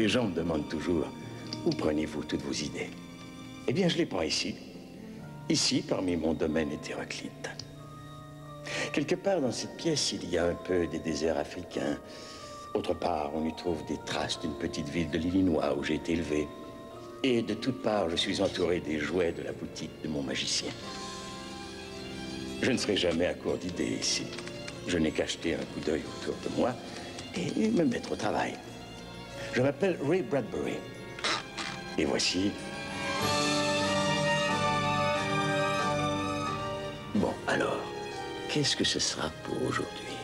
Les gens me demandent toujours, où prenez-vous toutes vos idées? Eh bien, je les prends ici. Ici, parmi mon domaine hétéroclite. Quelque part dans cette pièce, il y a un peu des déserts africains. Autre part, on y trouve des traces d'une petite ville de l'Illinois où j'ai été élevé. Et de toutes parts, je suis entouré des jouets de la boutique de mon magicien. Je ne serai jamais à court d'idées ici. Je n'ai qu'à jeter un coup d'œil autour de moi et me mettre au travail. Je m'appelle Ray Bradbury. Et voici... Bon, alors, qu'est-ce que ce sera pour aujourd'hui?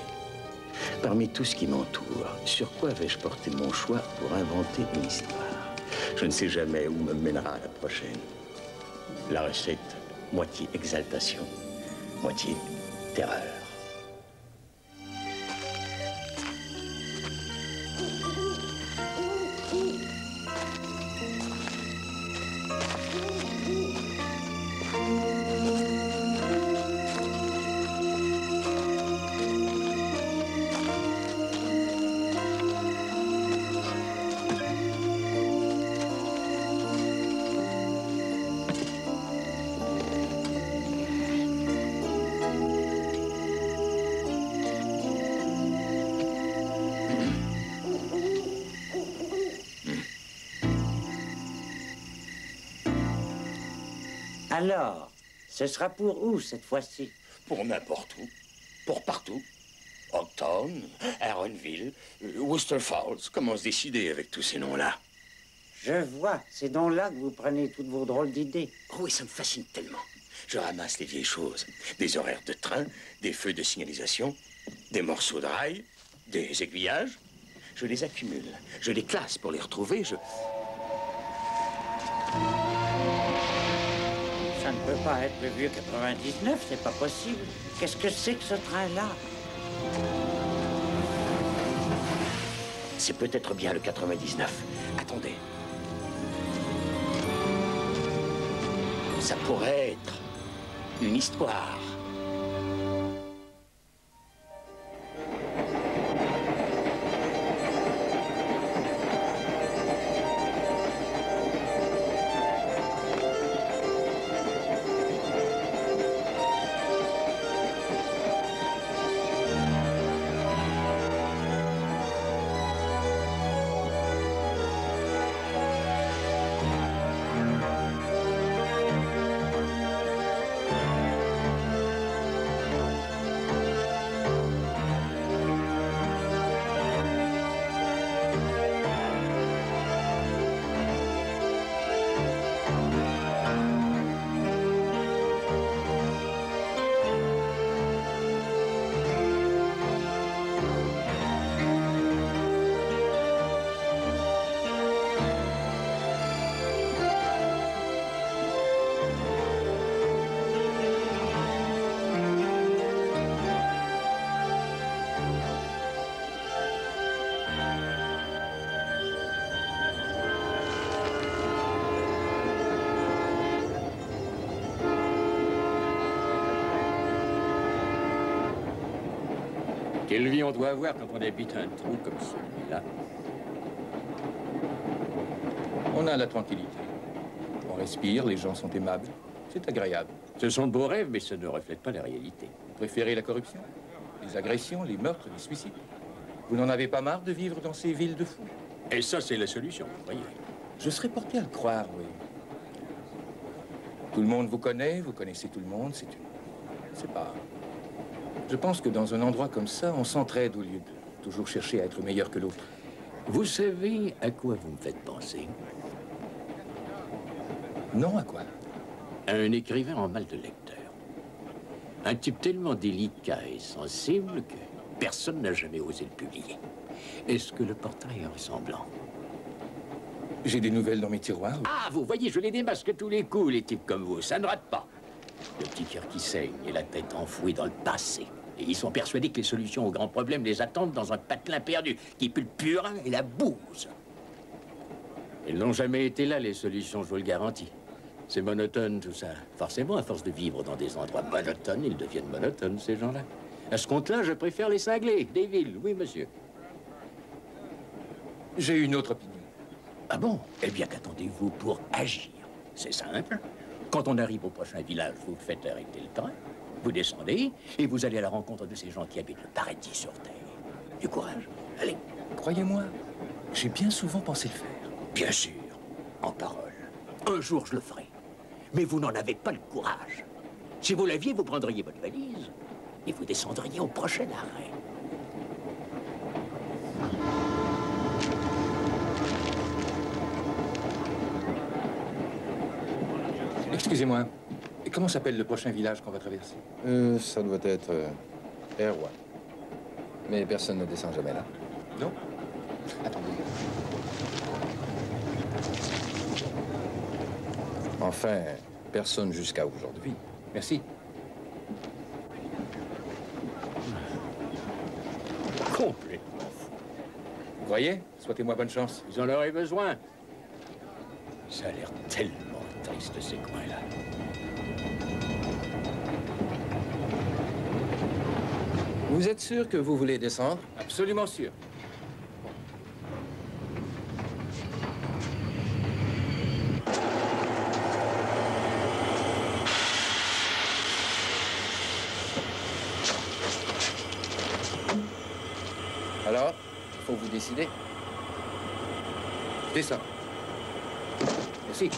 Parmi tout ce qui m'entoure, sur quoi vais-je porter mon choix pour inventer une histoire? Je ne sais jamais où me mènera la prochaine. La recette, moitié exaltation, moitié terreur. Alors, ce sera pour où cette fois-ci? Pour n'importe où. Pour partout. Ogtown, Aaronville, Worcester Falls. Comment se décider avec tous ces noms-là? Je vois. C'est donc là que vous prenez toutes vos drôles d'idées. Oh oui, ça me fascine tellement. Je ramasse les vieilles choses. Des horaires de train, des feux de signalisation, des morceaux de rail, des aiguillages. Je les accumule. Je les classe pour les retrouver. Ça ne peut pas être le vieux 99, c'est pas possible. Qu'est-ce que c'est que ce train-là? C'est peut-être bien le 99. Attendez. Ça pourrait être une histoire. Quelle vie on doit avoir quand on habite un trou comme celui-là? On a la tranquillité. On respire, les gens sont aimables. C'est agréable. Ce sont de beaux rêves, mais ça ne reflète pas la réalité. Vous préférez la corruption? Les agressions, les meurtres, les suicides? Vous n'en avez pas marre de vivre dans ces villes de fous? Et ça, c'est la solution, vous voyez. Je serais porté à le croire, oui. Tout le monde vous connaît, vous connaissez tout le monde, c'est pas... Je pense que dans un endroit comme ça, on s'entraide au lieu de toujours chercher à être meilleur que l'autre. Vous savez à quoi vous me faites penser? Non, à quoi? À un écrivain en mal de lecteur. Un type tellement délicat et sensible que personne n'a jamais osé le publier. Est-ce que le portrait est ressemblant? J'ai des nouvelles dans mes tiroirs. Ah, vous voyez, je les démasque à tous les coups, les types comme vous. Ça ne rate pas. Le petit cœur qui saigne et la tête enfouie dans le passé. Et ils sont persuadés que les solutions aux grands problèmes les attendent dans un patelin perdu qui pue le purin et la bouse. Ils n'ont jamais été là, les solutions, je vous le garantis. C'est monotone, tout ça. Forcément, à force de vivre dans des endroits monotones, ils deviennent monotones, ces gens-là. À ce compte-là, je préfère les cinglés, des villes. Oui, monsieur. J'ai une autre opinion. Ah bon? Eh bien, qu'attendez-vous pour agir? C'est simple. Quand on arrive au prochain village, vous faites arrêter le train, vous descendez, et vous allez à la rencontre de ces gens qui habitent le paradis sur Terre. Du courage. Allez. Croyez-moi, j'ai bien souvent pensé le faire. Bien sûr, en parole. Un jour, je le ferai. Mais vous n'en avez pas le courage. Si vous l'aviez, vous prendriez votre valise et vous descendriez au prochain arrêt. Excusez-moi, comment s'appelle le prochain village qu'on va traverser? Ça doit être Erwan. Mais personne ne descend jamais là. Non? Attendez. Enfin, personne jusqu'à aujourd'hui. Merci. Complètement fou. Vous voyez? Souhaitez-moi bonne chance. Vous en aurez besoin. Ça a l'air tellement triste, ces coins-là. Vous êtes sûr que vous voulez descendre? Absolument sûr. Alors, il faut vous décider. Je descends. Merci.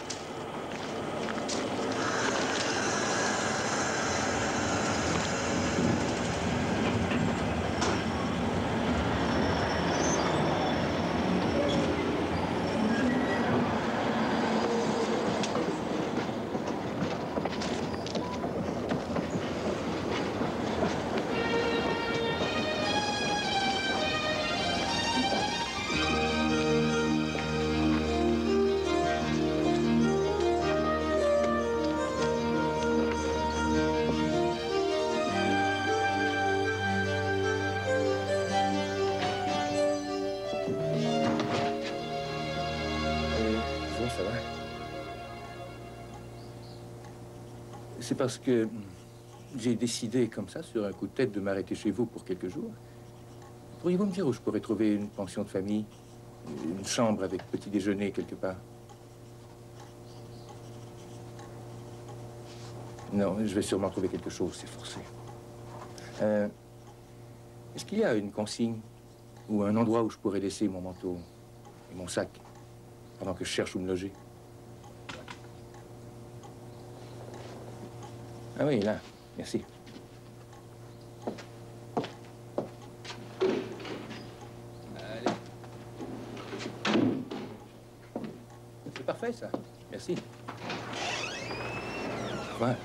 Ça va. C'est parce que j'ai décidé comme ça, sur un coup de tête, de m'arrêter chez vous pour quelques jours. Pourriez-vous me dire où je pourrais trouver une pension de famille, une chambre avec petit déjeuner quelque part? Non, je vais sûrement trouver quelque chose, c'est forcé. Est-ce qu'il y a une consigne ou un endroit où je pourrais laisser mon manteau et mon sac pendant que je cherche où me loger? Ah oui, là. Merci. Allez. C'est parfait, ça. Merci. Ouais.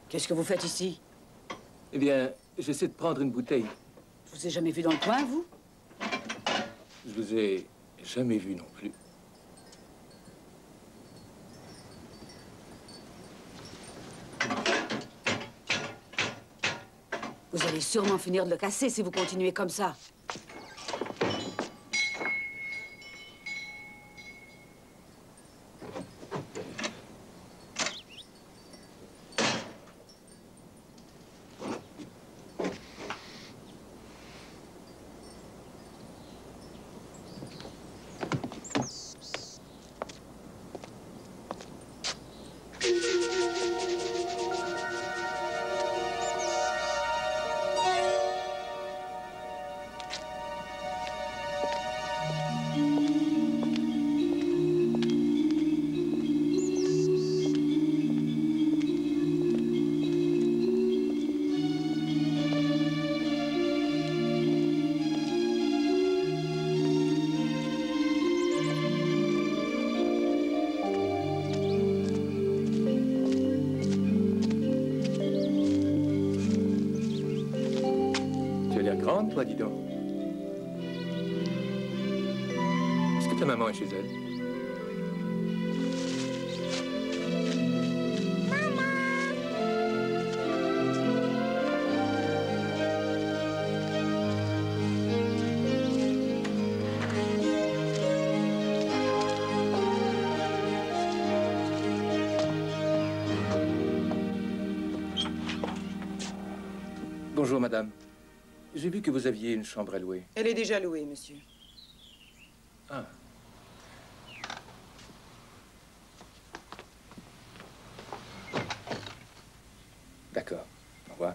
Qu'est-ce que vous faites ici? Eh bien, j'essaie de prendre une bouteille. Je vous ai jamais vu dans le coin, vous? Je vous ai jamais vu non plus. Vous allez sûrement finir de le casser si vous continuez comme ça. Grande, toi, dis donc. Est-ce que ta maman est chez elle? Bonjour, madame. J'ai vu que vous aviez une chambre à louer. Elle est déjà louée, monsieur. Ah. D'accord. Au revoir.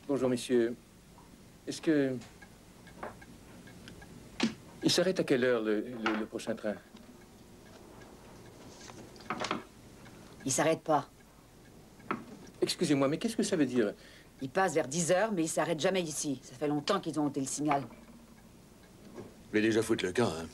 Bonjour, messieurs. Est-ce que... Il s'arrête à quelle heure, le prochain train? Il s'arrête pas. Excusez-moi, mais qu'est-ce que ça veut dire? Il passe vers 10 heures, mais il s'arrête jamais ici. Ça fait longtemps qu'ils ont ôté le signal. Mais déjà foutre le camp, hein.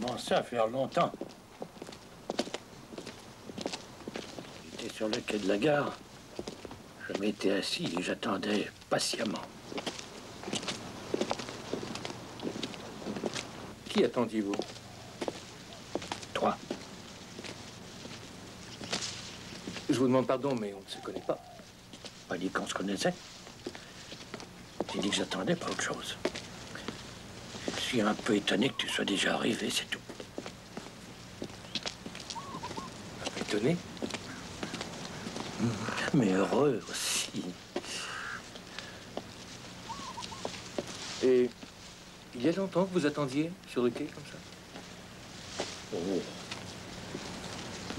commencé à faire longtemps. J'étais sur le quai de la gare. Je m'étais assis et j'attendais patiemment. Qui attendiez-vous? Toi. Je vous demande pardon, mais on ne se connaît pas. Pas dit qu'on se connaissait. J'ai dit que j'attendais pas autre chose. Je suis un peu étonné que tu sois déjà arrivé, c'est tout. Un peu étonné? Mais heureux aussi. Et il y a longtemps que vous attendiez sur le quai comme ça? Oh.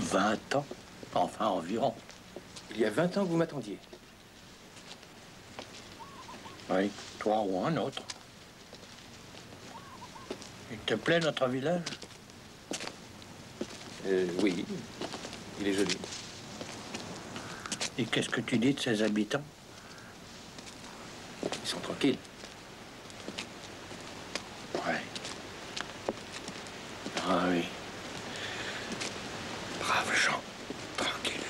20 ans. Enfin, environ. Il y a 20 ans que vous m'attendiez. Oui, toi ou un autre. Il te plaît, notre village? Oui, il est joli. Et qu'est-ce que tu dis de ses habitants? Ils sont tranquilles. Ouais. Ah oui. Braves gens. Tranquilles.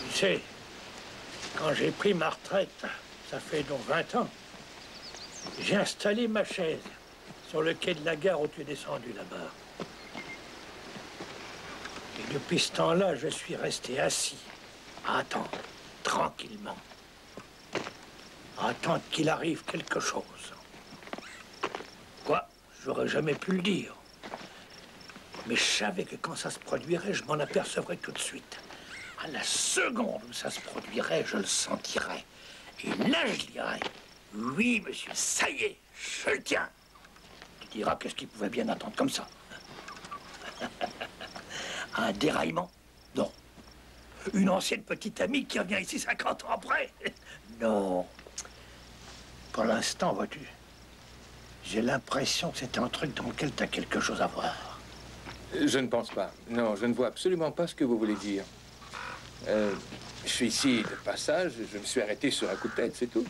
Tu sais, quand j'ai pris ma retraite, ça fait donc 20 ans, j'ai installé ma chaise sur le quai de la gare où tu es descendu là-bas. Et depuis ce temps-là, je suis resté assis, à attendre, tranquillement. À attendre qu'il arrive quelque chose. Quoi? J'aurais jamais pu le dire. Mais je savais que quand ça se produirait, je m'en apercevrais tout de suite. À la seconde où ça se produirait, je le sentirais. Et là, je dirais, oui, monsieur, ça y est, je le tiens. Tu diras qu'est-ce qu'il pouvait bien attendre comme ça. Un déraillement? Non. Une ancienne petite amie qui revient ici 50 ans après? Non. Pour l'instant, vois-tu, j'ai l'impression que c'est un truc dans lequel tu as quelque chose à voir. Je ne pense pas. Non, je ne vois absolument pas ce que vous voulez dire. Je suis ici de passage, je me suis arrêté sur un coup de tête, c'est tout.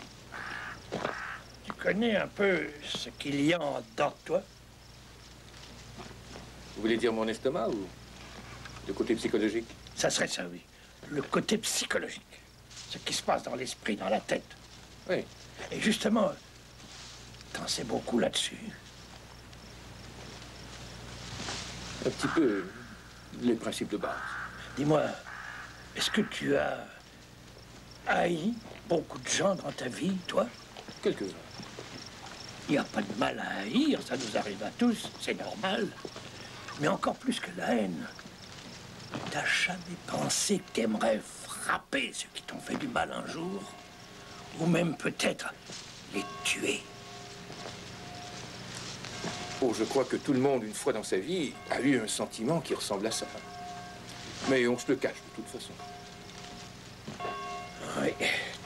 Tu connais un peu ce qu'il y a en dedans de toi? Vous voulez dire mon estomac ou le côté psychologique? Ça serait ça, oui. Le côté psychologique. Ce qui se passe dans l'esprit, dans la tête. Oui. Et justement, t'en sais beaucoup là-dessus. Un petit peu les principes de base. Dis-moi, est-ce que tu as haï beaucoup de gens dans ta vie, toi? Quelques-uns. Il n'y a pas de mal à haïr, ça nous arrive à tous, c'est normal. Mais encore plus que la haine, t'as jamais pensé que t'aimerais frapper ceux qui t'ont fait du mal un jour? Ou même peut-être les tuer? Oh, je crois que tout le monde, une fois dans sa vie, a eu un sentiment qui ressemble à ça. Mais on se le cache, de toute façon. Oui,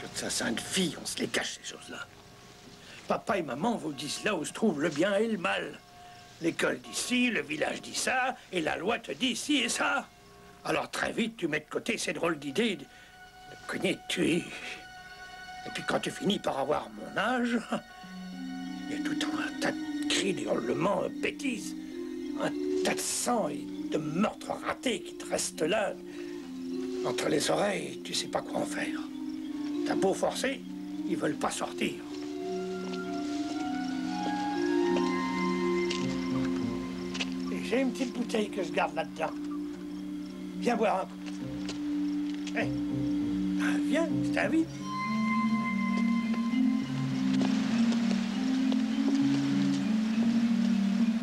toute sa sainte vie, on se les cache, ces choses-là. Papa et maman vous disent là où se trouve le bien et le mal. L'école dit ci, le village dit ça, et la loi te dit ci et ça. Alors très vite, tu mets de côté ces drôles d'idées de cogner, de tuer. Et puis quand tu finis par avoir mon âge, il y a tout un tas de cris, de hurlements, de bêtises. Un tas de sang et de meurtres ratés qui te restent là, entre les oreilles, tu sais pas quoi en faire. T'as beau forcer, ils veulent pas sortir. Et j'ai une petite bouteille que je garde là-dedans. Viens boire un coup. Hey. Viens, je t'invite.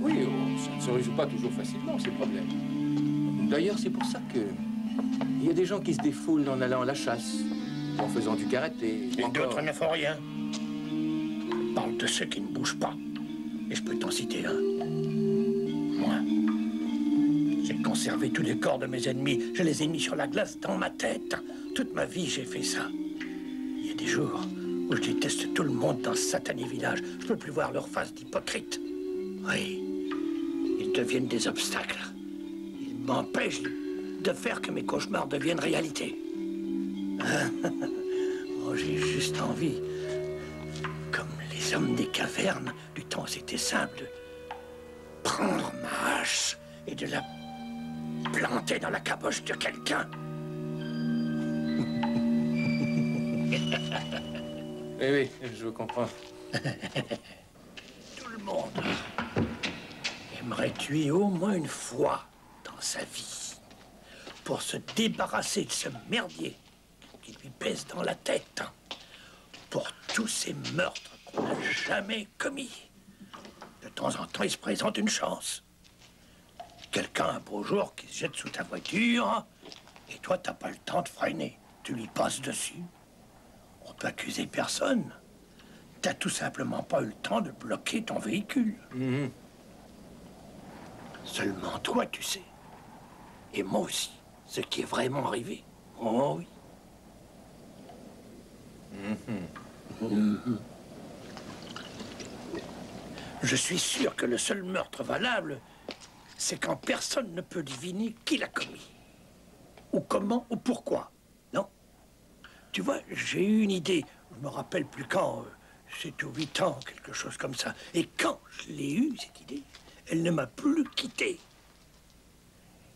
Oui, ça ne se résout pas toujours facilement, ces problèmes. D'ailleurs, c'est pour ça que il y a des gens qui se défoulent en allant à la chasse, en faisant du karaté. Et d'autres ne font rien. Je parle de ceux qui ne bougent pas. Et je peux t'en citer un. Moi. J'ai conservé tous les corps de mes ennemis. Je les ai mis sur la glace dans ma tête. Toute ma vie, j'ai fait ça. Il y a des jours où je déteste tout le monde dans ce satané village. Je peux plus voir leur face d'hypocrite. Oui. Ils deviennent des obstacles. Ils m'empêchent de faire que mes cauchemars deviennent réalité. Oh, j'ai juste envie, comme les Les hommes des cavernes, du temps, c'était simple de prendre ma hache et de la planter dans la caboche de quelqu'un. Oui, je comprends. Tout le monde aimerait tuer au moins une fois dans sa vie pour se débarrasser de ce merdier qui lui pèse dans la tête, pour tous ces meurtres qu'on n'a jamais commis. De temps en temps, il se présente une chance. Quelqu'un, un beau jour, qui se jette sous ta voiture, et toi, t'as pas le temps de freiner. Tu lui passes dessus. On peut accuser personne. T'as tout simplement pas eu le temps de bloquer ton véhicule. Seulement toi, tu sais. Et moi aussi, ce qui est vraiment arrivé. Oh oui. Je suis sûr que le seul meurtre valable, c'est quand personne ne peut deviner qui l'a commis. Ou comment, ou pourquoi. Non? Tu vois, j'ai eu une idée. Je me rappelle plus quand. 7 ou 8 ans, quelque chose comme ça. Et quand je l'ai eue, cette idée, elle ne m'a plus quitté.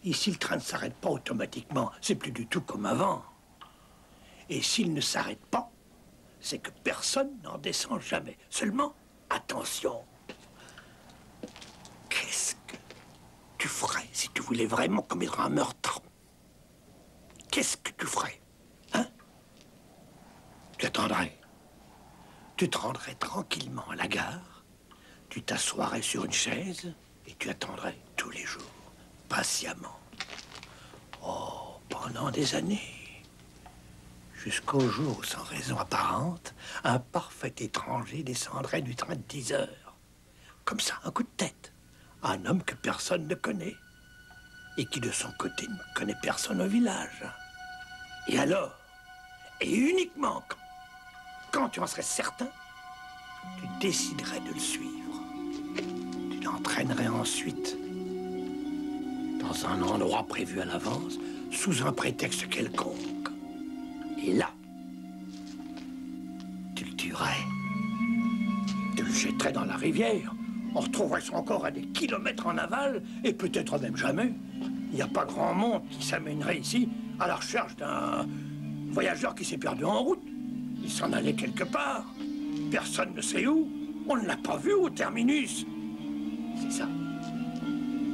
Et si le train ne s'arrête pas automatiquement, c'est plus du tout comme avant. Et s'il ne s'arrête pas, c'est que personne n'en descend jamais. Seulement, attention. Qu'est-ce que tu ferais si tu voulais vraiment commettre un meurtre? Qu'est-ce que tu ferais? Hein? Tu attendrais. Tu te rendrais tranquillement à la gare, tu t'assoirais sur une chaise et tu attendrais tous les jours, patiemment. Oh, pendant des années. Jusqu'au jour où, sans raison apparente, un parfait étranger descendrait du train de 10 heures. Comme ça, un coup de tête. Un homme que personne ne connaît. Et qui, de son côté, ne connaît personne au village. Et alors, et uniquement quand tu en serais certain, tu déciderais de le suivre. Tu l'entraînerais ensuite dans un endroit prévu à l'avance, sous un prétexte quelconque. Et là, tu le tuerais. Tu le jetterais dans la rivière. On retrouverait son corps à des kilomètres en aval, et peut-être même jamais. Il n'y a pas grand monde qui s'amènerait ici à la recherche d'un voyageur qui s'est perdu en route. Il s'en allait quelque part. Personne ne sait où. On ne l'a pas vu au terminus. C'est ça.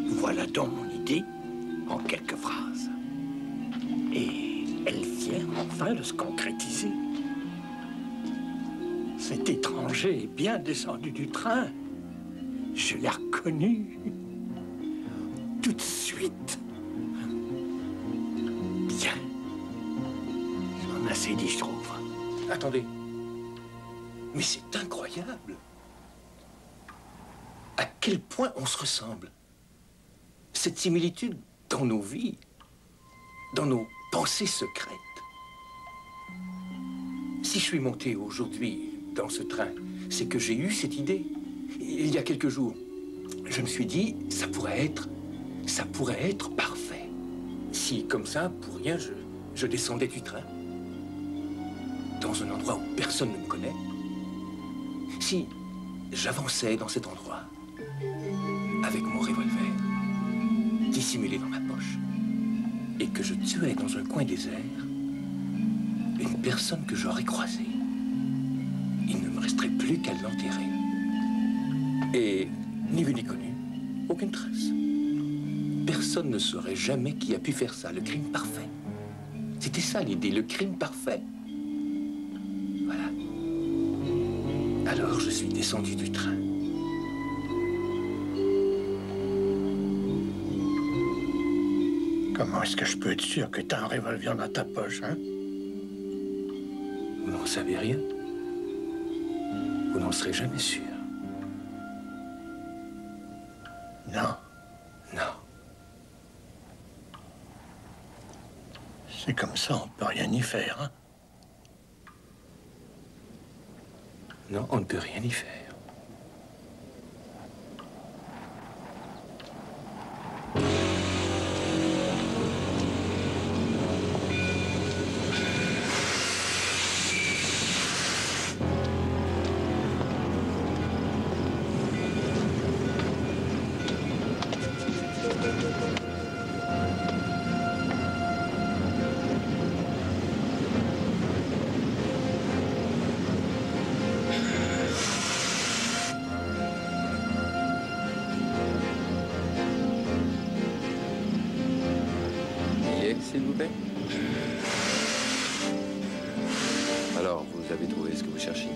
Voilà donc mon idée en quelques phrases. Et elle vient enfin de se concrétiser. Cet étranger est bien descendu du train. Je l'ai reconnu. Tout de suite. Bien. J'en ai assez dit, je trouve. Attendez. Mais c'est incroyable. À quel point on se ressemble. Cette similitude dans nos vies, dans nos pensées secrètes. Si je suis monté aujourd'hui dans ce train, c'est que j'ai eu cette idée. Il y a quelques jours, je me suis dit, ça pourrait être parfait. Si, comme ça, pour rien, je descendais du train, dans un endroit où personne ne me connaît, si j'avançais dans cet endroit, avec mon revolver, dissimulé dans ma poche, et que je tuais dans un coin désert une personne que j'aurais croisée, il ne me resterait plus qu'à l'enterrer. Et, ni vu ni connu, aucune trace. Personne ne saurait jamais qui a pu faire ça, le crime parfait. C'était ça l'idée, le crime parfait. Voilà. Alors je suis descendu du train. Comment est-ce que je peux être sûr que t'as un revolver dans ta poche, hein? Vous n'en savez rien. Vous n'en serez jamais sûr. Non. Non. C'est comme ça, on peut rien y faire, hein? Non, on ne peut rien y faire. Alors, vous avez trouvé ce que vous cherchiez?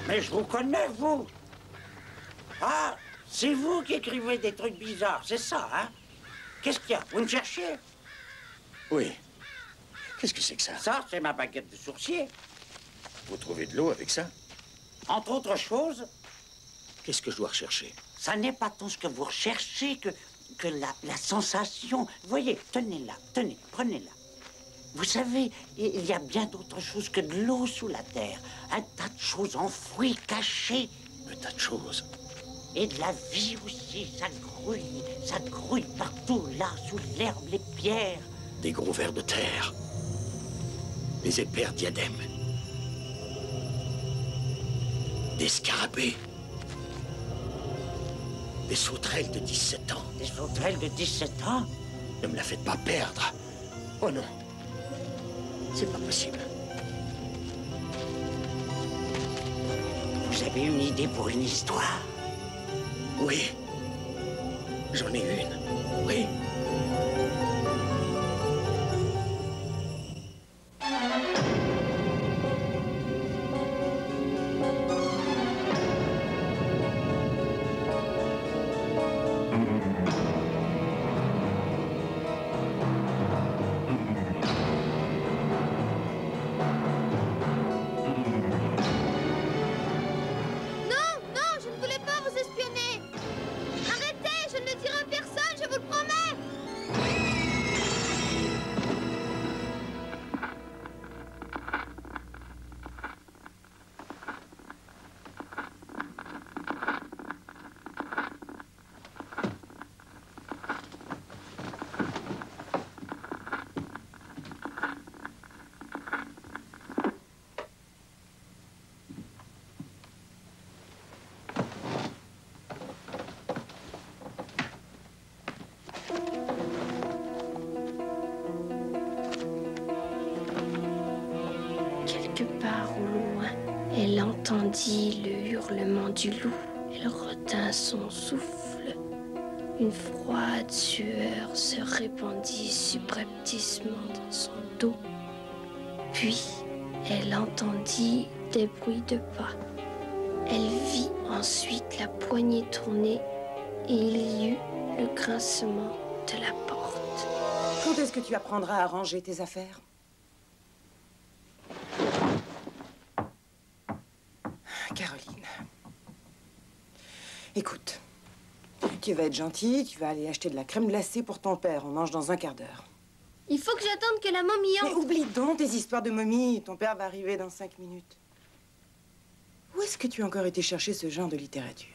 Mais je vous connais, vous. Ah, c'est vous qui écrivez des trucs bizarres, c'est ça, hein? Qu'est-ce qu'il y a? Vous me cherchez? Oui. Qu'est-ce que c'est que ça? Ça, c'est ma baguette de sourcier. Vous trouvez de l'eau avec ça? Entre autres choses, Qu'est-ce que je dois rechercher? ça n'est pas tant ce que vous recherchez que la sensation. Voyez, tenez-la, tenez, prenez-la. Vous savez, il y a bien d'autres choses que de l'eau sous la terre. Un tas de choses enfouies, cachées. Un tas de choses. Et de la vie aussi, ça grouille partout, là, sous l'herbe, les pierres. Des gros vers de terre. Des épers diadèmes. Des scarabées. Des sauterelles de 17 ans. Des sauterelles de 17 ans? Ne me la faites pas perdre. Oh non. C'est pas possible. Vous avez une idée pour une histoire? Oui. J'en ai une. Oui. Elle entendit le hurlement du loup. Elle retint son souffle. Une froide sueur se répandit subrepticement dans son dos. Puis, elle entendit des bruits de pas. Elle vit ensuite la poignée tourner et il y eut le grincement de la porte. Quand est-ce que tu apprendras à ranger tes affaires? Caroline. Écoute, tu vas être gentille, tu vas aller acheter de la crème glacée pour ton père. On mange dans un quart d'heure. Il faut que j'attende que la momie Mais entre. oublie donc tes histoires de momie. Ton père va arriver dans 5 minutes. Où est-ce que tu as encore été chercher ce genre de littérature?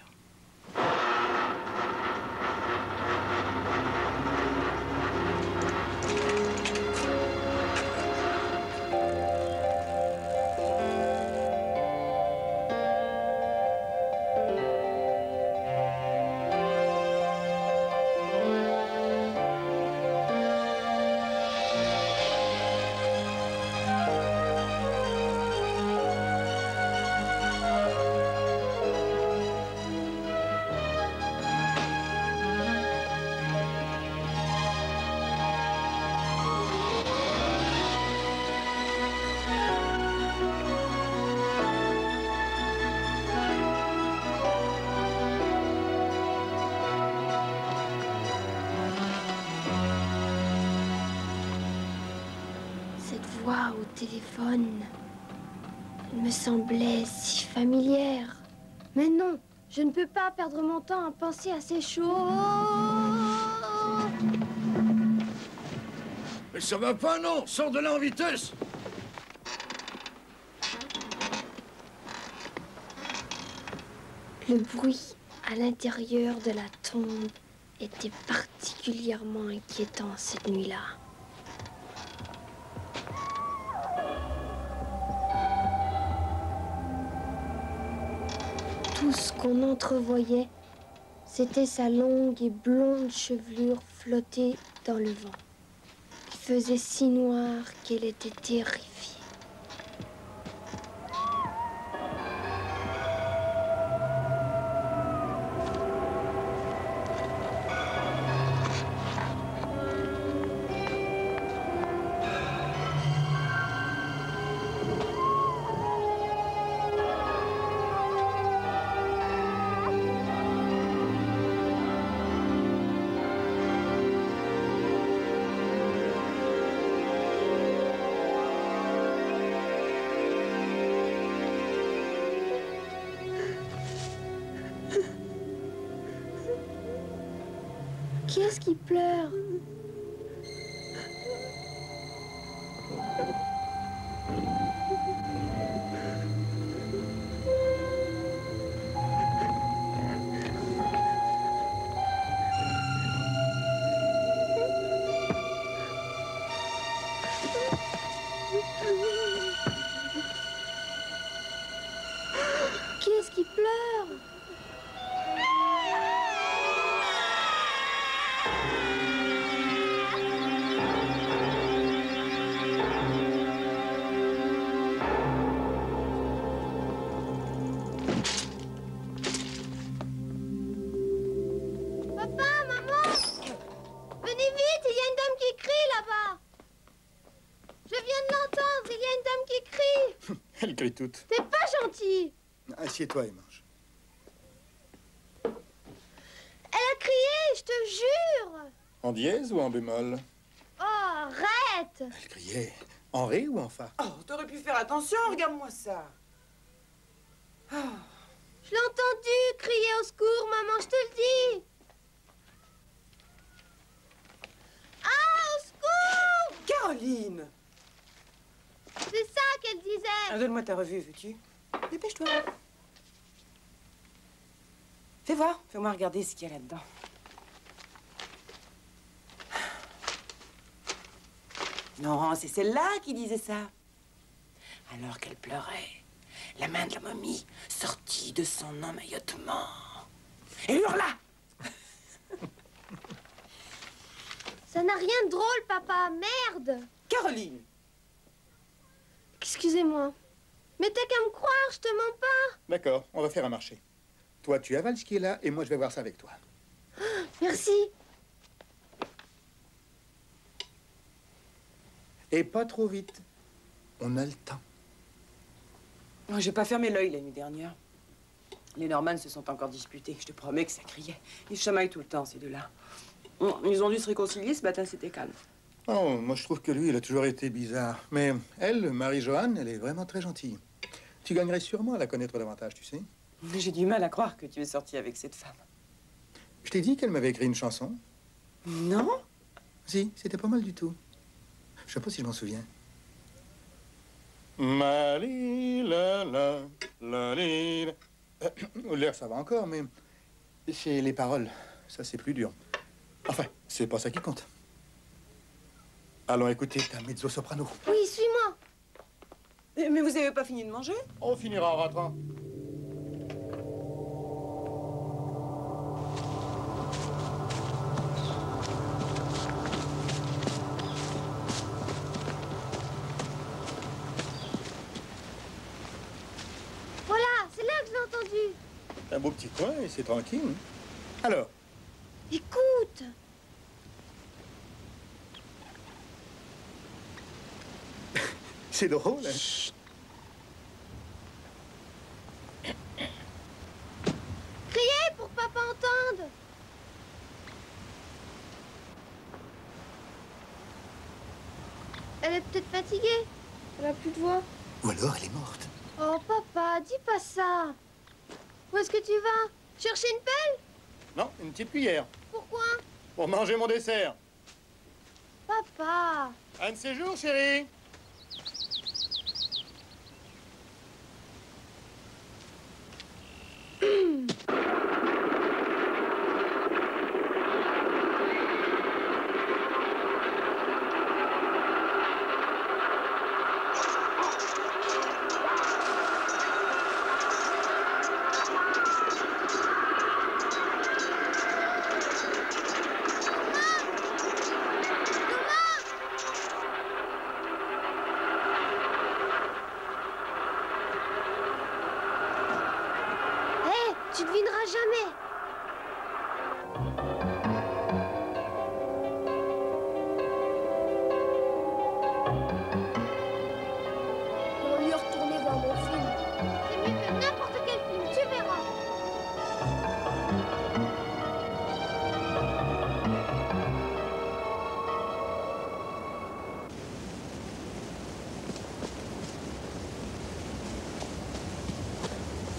Voix au téléphone. Elle me semblait si familière. Mais non, je ne peux pas perdre mon temps à penser à ces choses. Mais ça va pas, non? Sors de là en vitesse! Le bruit à l'intérieur de la tombe était particulièrement inquiétant cette nuit-là. Tout ce qu'on entrevoyait, c'était sa longue et blonde chevelure flottée dans le vent. Il faisait si noir qu'elle était terrifiée. Qui est-ce qui pleure? Qui est-ce qui pleure? Papa, maman! Venez vite, il y a une dame qui crie là-bas. Je viens de l'entendre, il y a une dame qui crie. Elle crie toute. T'es pas gentil. Assieds-toi et mange. Elle a crié, je te jure. En dièse ou en bémol? Oh, arrête. Elle criait en ré ou en fa? Oh, t'aurais pu faire attention, regarde-moi ça. Oh. Je l'ai entendu crier au secours, maman, je te le dis. Ah, au secours! Caroline! C'est ça qu'elle disait. Donne-moi ta revue, veux-tu? Dépêche-toi. Fais voir, fais-moi regarder ce qu'il y a là-dedans. Non, c'est celle-là qui disait ça. Alors qu'elle pleurait, la main de la momie sortit de son emmaillotement et hurla. Ça n'a rien de drôle, papa, merde. Caroline! Excusez-moi. Mais t'as qu'à me croire, je te mens pas. D'accord, on va faire un marché. Toi, tu avales ce qui est là et moi, je vais voir ça avec toi. Merci. Et pas trop vite. On a le temps. Oh, j'ai pas fermé l'œil la nuit dernière. Les Norman se sont encore disputés. Je te promets que ça criait. Ils se chamaillent tout le temps, ces deux-là. Ils ont dû se réconcilier. Ce matin, c'était calme. Oh, moi, je trouve que lui, il a toujours été bizarre. Mais elle, Marie-Joanne, elle est vraiment très gentille. Tu gagnerais sûrement à la connaître davantage, tu sais. Mais j'ai du mal à croire que tu es sorti avec cette femme. Je t'ai dit qu'elle m'avait écrit une chanson. Non? Si, c'était pas mal du tout. Je sais pas si je m'en souviens. L'air, ça va encore, mais c'est les paroles. Ça, c'est plus dur. Enfin, c'est pas ça qui compte. Allons écouter ta mezzo-soprano. Oui, suis-moi. Mais vous avez pas fini de manger? On finira en rentrant. Voilà, c'est là que je l'ai entendu. Un beau petit coin et c'est tranquille. Alors, Écoute. c'est drôle, hein? Criez pour que papa entende. Elle est peut-être fatiguée. Elle a plus de voix. Ou alors elle est morte. Oh, papa, dis pas ça. Où est-ce que tu vas? Chercher une pelle? Non, une petite cuillère. Pourquoi? Pour manger mon dessert. Papa. Un de ces jours, chérie. Hé, tu devineras jamais. On va mieux retourner voir mon film. C'est mieux que n'importe quel film, tu verras.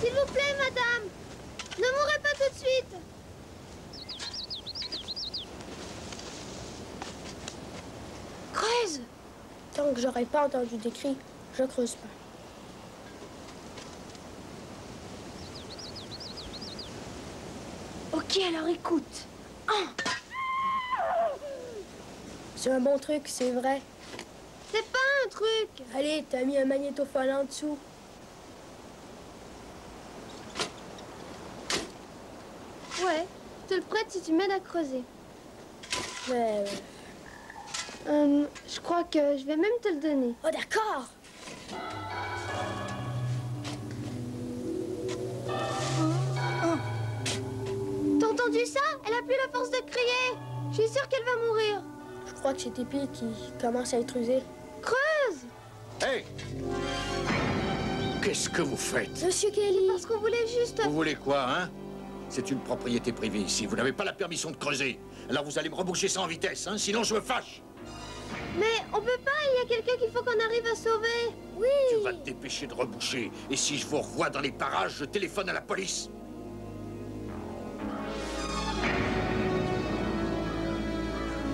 S'il vous plaît, madame, ne mourrez pas tout de suite. Creuse. Tant que j'aurais pas entendu des cris, je creuse pas. Ok, alors écoute. C'est un bon truc, c'est vrai. C'est pas un truc. Allez, t'as mis un magnétophone en dessous. Ouais, je te le prête si tu m'aides à creuser. Ouais. Je crois que je vais même te le donner. Oh, d'accord. T'as entendu ça? Elle a plus la force de crier. Je suis sûre qu'elle va mourir. Je crois que c'est tes pieds qui commencent à être usés. Creuse! Hey! Qu'est-ce que vous faites? Monsieur Kelly. Parce qu'on voulait juste... Vous voulez quoi, hein? C'est une propriété privée ici. Vous n'avez pas la permission de creuser. Alors vous allez me reboucher ça en vitesse, hein? Sinon je me fâche. Mais on peut pas, il y a quelqu'un qu'il faut qu'on arrive à sauver. Oui. Tu vas te dépêcher de reboucher. Et si je vous revois dans les parages, je téléphone à la police.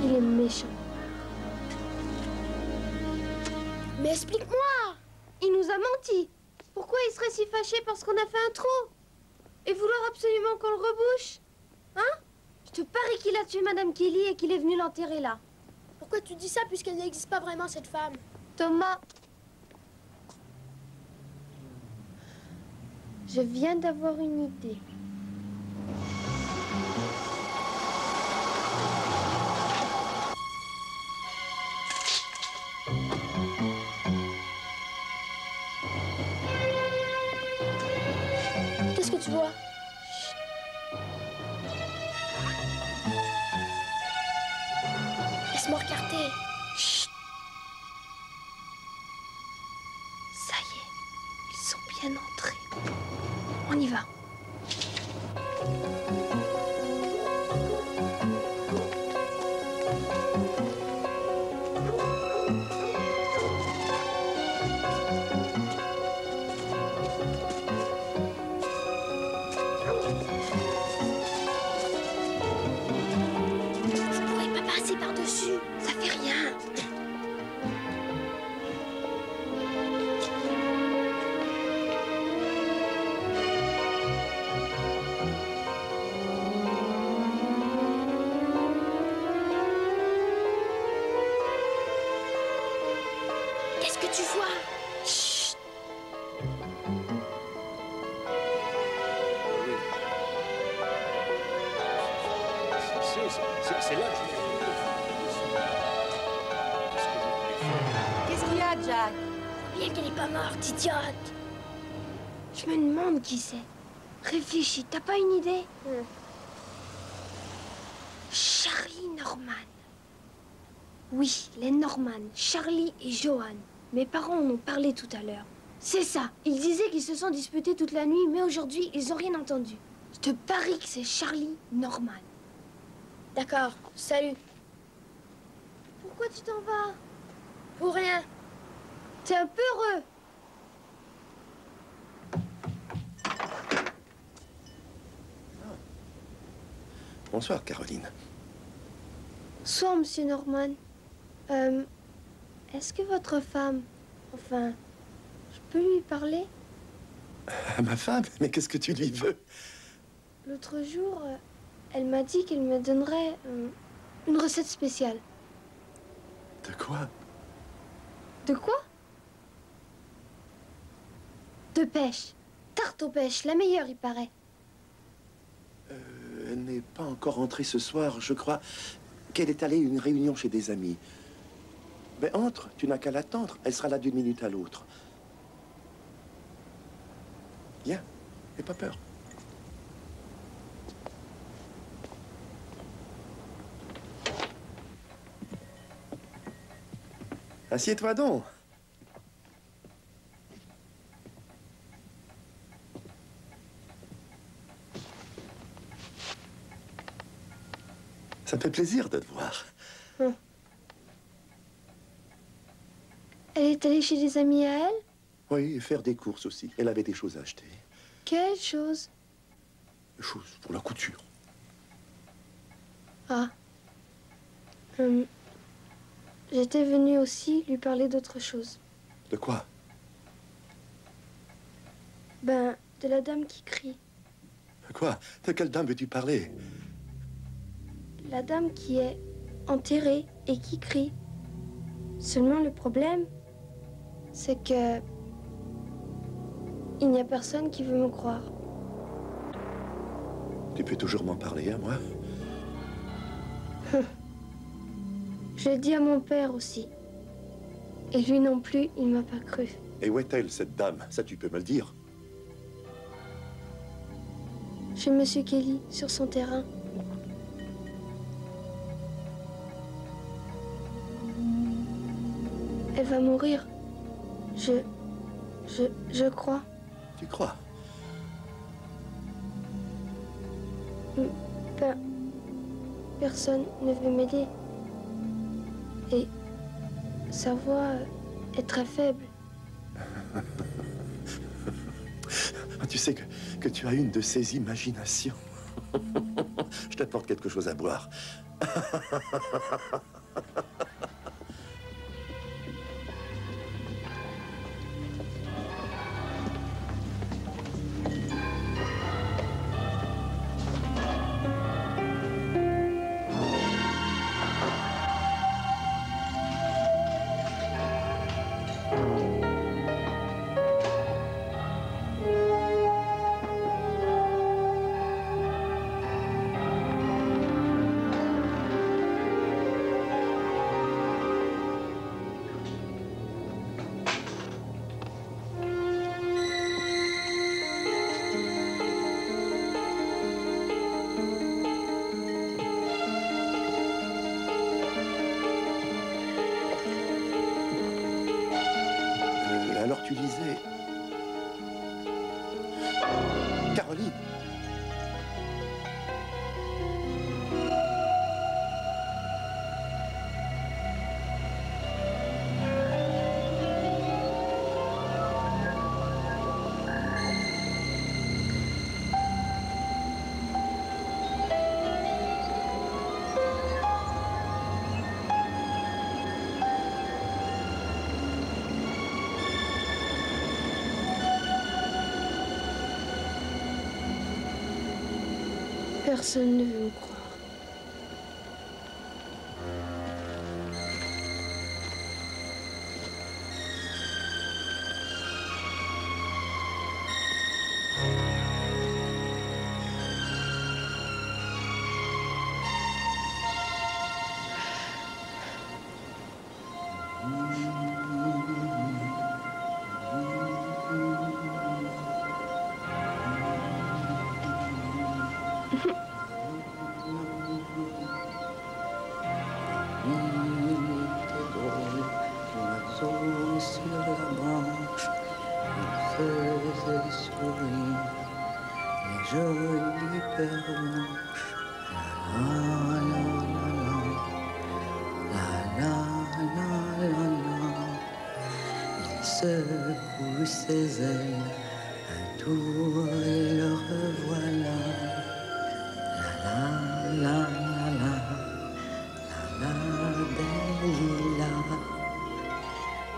Il est méchant. Mais explique-moi. Il nous a menti. Pourquoi il serait si fâché parce qu'on a fait un trou? Et vouloir absolument qu'on le rebouche? Hein? Je te parie qu'il a tué Madame Kelly et qu'il est venu l'enterrer là. Pourquoi tu dis ça puisqu'elle n'existe pas vraiment, cette femme? Thomas. Je viens d'avoir une idée. Qu'est-ce que tu vois? Laisse-moi regarder. Chut. Ça y est, ils sont bien entrés. On y va. Vous pourrez pas passer par-dessus. Ça fait rien. Qu'est-ce que tu vois? Chut. C'est là que je... Qu'est-ce qu'il y a, Jack? Bien qu'elle n'est pas morte, idiote. Je me demande qui c'est. Réfléchis, t'as pas une idée? Charlie Norman. Oui, les Norman, Charlie et Johan. Mes parents en ont parlé tout à l'heure. C'est ça. Ils disaient qu'ils se sont disputés toute la nuit, mais aujourd'hui, ils ont rien entendu. Je te parie que c'est Charlie Norman. D'accord, salut. Pourquoi tu t'en vas? Pour rien. T'es un peu heureux. Bonsoir, Caroline. Bonsoir, monsieur Norman. Est-ce que votre femme... Enfin, je peux lui parler? Ma femme? Mais qu'est-ce que tu lui veux? L'autre jour, elle m'a dit qu'elle me donnerait une recette spéciale. De quoi? De quoi? De pêche. Tarte aux pêches, la meilleure, il paraît. Elle n'est pas encore rentrée ce soir. Je crois qu'elle est allée à une réunion chez des amis. Mais entre, tu n'as qu'à l'attendre. Elle sera là d'une minute à l'autre. Viens, n'aie pas peur. Assieds-toi donc. Ça me fait plaisir de te voir. Elle est allée chez des amis à elle? Oui, et faire des courses aussi. Elle avait des choses à acheter. Quelle chose? Des choses pour la couture. Ah. J'étais venue aussi lui parler d'autre chose. De quoi? Ben, de la dame qui crie. De quoi? De quelle dame veux-tu parler? La dame qui est enterrée et qui crie. Seulement le problème, c'est que... il n'y a personne qui veut me croire. Tu peux toujours m'en parler à moi? Je l'ai dit à mon père aussi. Et lui non plus, il m'a pas cru. Et où est-elle, cette dame? Ça, tu peux me le dire. Chez Monsieur Kelly, sur son terrain. Elle va mourir. Je crois. Tu crois? Ben, personne ne veut m'aider. Et sa voix est très faible. Tu sais que tu as une de ces imaginations. Je t'apporte quelque chose à boire. Personne ne veut me croire. Secoue ses ailes, un tour et le revoilà. La la la la la la des lilas.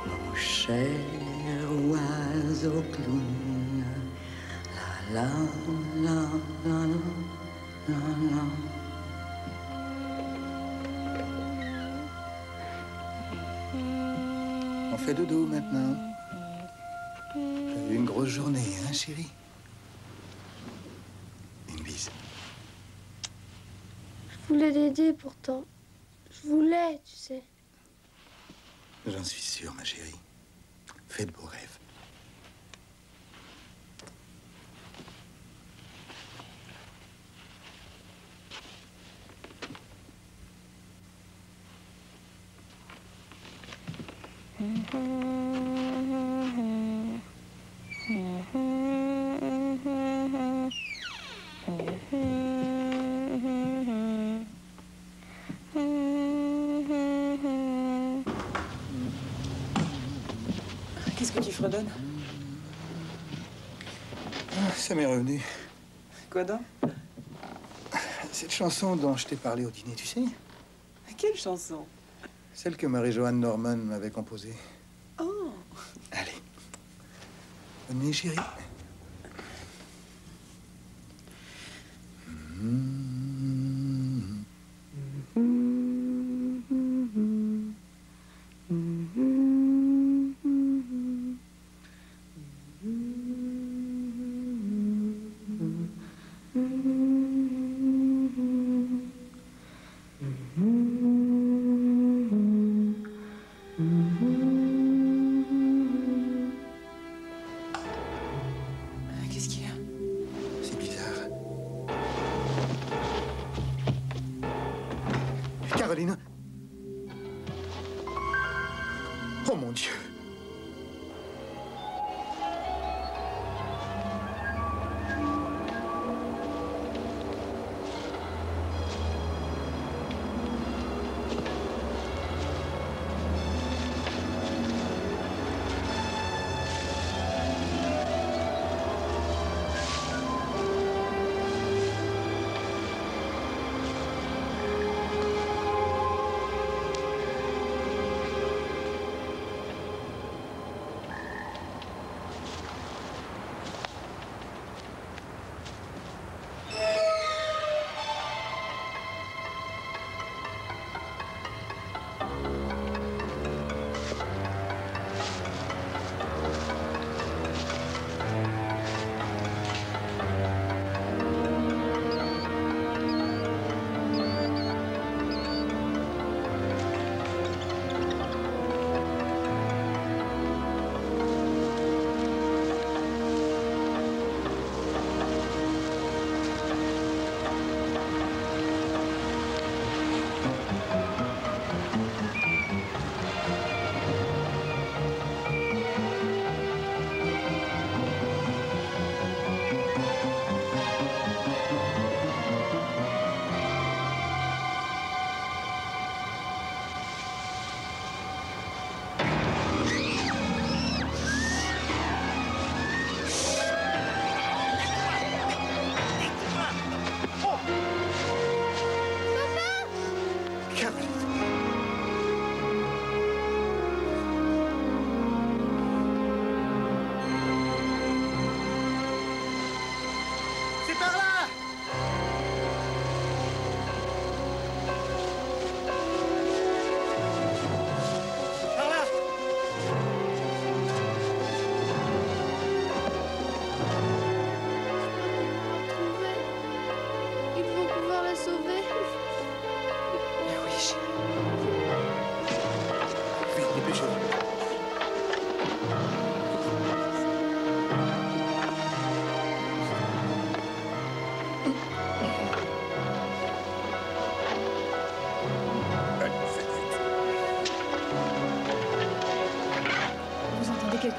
Mon cher oiseau clown. La la la la la la. On fait dodo maintenant. T'as eu une grosse journée, hein, chérie? Une bise. Je voulais l'aider pourtant. Je voulais, tu sais. J'en suis sûr, ma chérie. Fais de beaux rêves. Qu'est-ce que tu fredonnes? Ça m'est revenu. Quoi donc? Cette chanson dont je t'ai parlé au dîner, tu sais? Quelle chanson? Celle que Marie-Joanne Norman m'avait composée. Oh! Allez. Bonne nuit, chérie. Qu'est-ce qu'il y a? C'est bizarre. Caroline. Oh mon Dieu.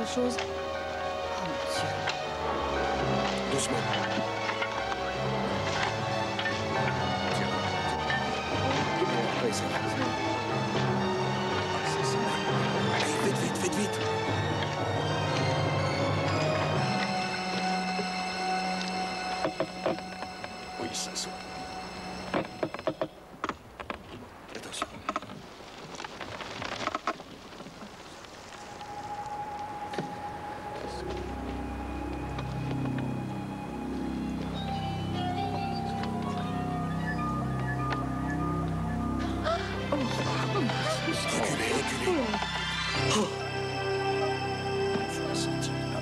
quelque chose. Oh mon Dieu. Doucement. Oui, c'est vrai. Allez, vite, vite, vite, vite. Oui, ça s'ouvre. Attention. Reculez, reculez. Oh. Faut la sentir, là.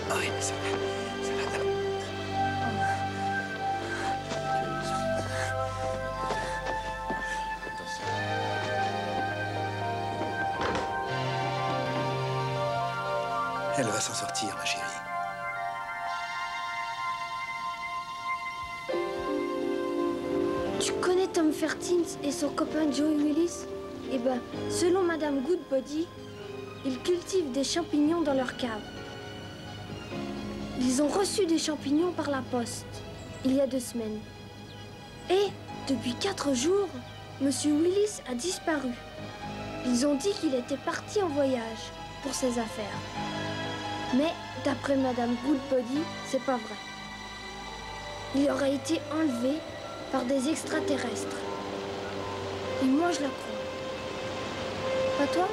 Ah oui, c'est là. C'est là, là. Elle va s'en sortir, ma chérie. Tu connais Tom Fertins et son copain Joey Willis? Eh ben, selon Madame Goodbody, ils cultivent des champignons dans leur cave. Ils ont reçu des champignons par la poste, il y a 2 semaines. Et, depuis 4 jours, Monsieur Willis a disparu. Ils ont dit qu'il était parti en voyage pour ses affaires. Mais, d'après Madame Goodbody, c'est pas vrai. Il aurait été enlevé par des extraterrestres. Et moi, je la crois. Pas toi?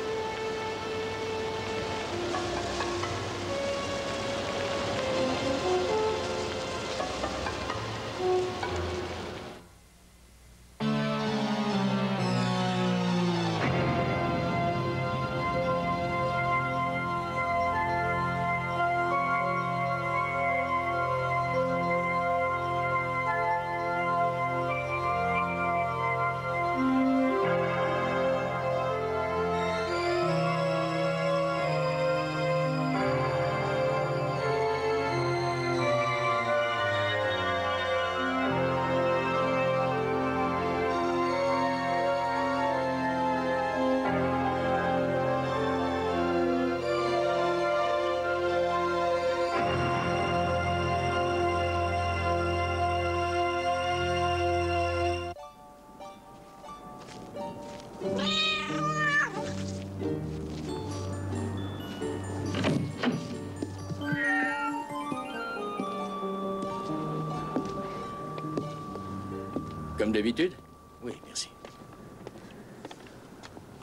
Comme d'habitude? Oui, merci.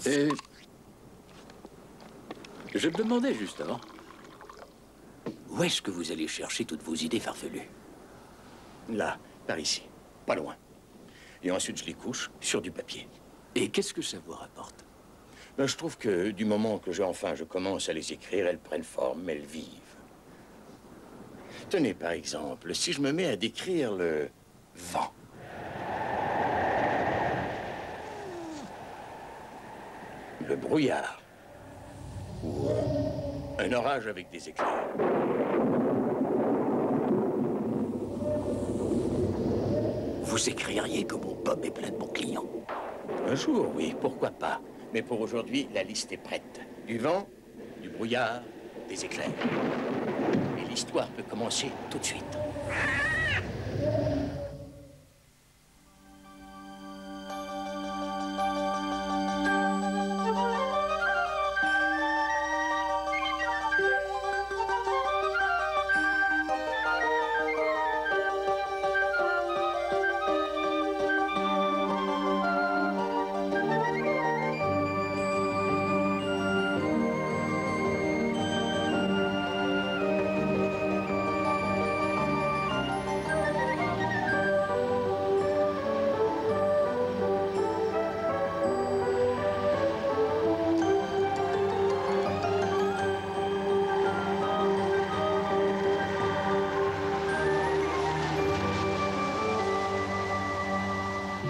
Et... je me demandais justement, où est-ce que vous allez chercher toutes vos idées farfelues? Là, par ici, pas loin. Et ensuite, je les couche sur du papier. Et qu'est-ce que ça vous rapporte? Ben, je trouve que du moment que je commence à les écrire, elles prennent forme, elles vivent. Tenez, par exemple, si je me mets à décrire le vent. Le brouillard. Ou un orage avec des éclairs. Vous écririez que mon Bob est plein de bons clients? Un jour, oui, pourquoi pas. Mais pour aujourd'hui, la liste est prête. Du vent, du brouillard, des éclairs. Et l'histoire peut commencer tout de suite.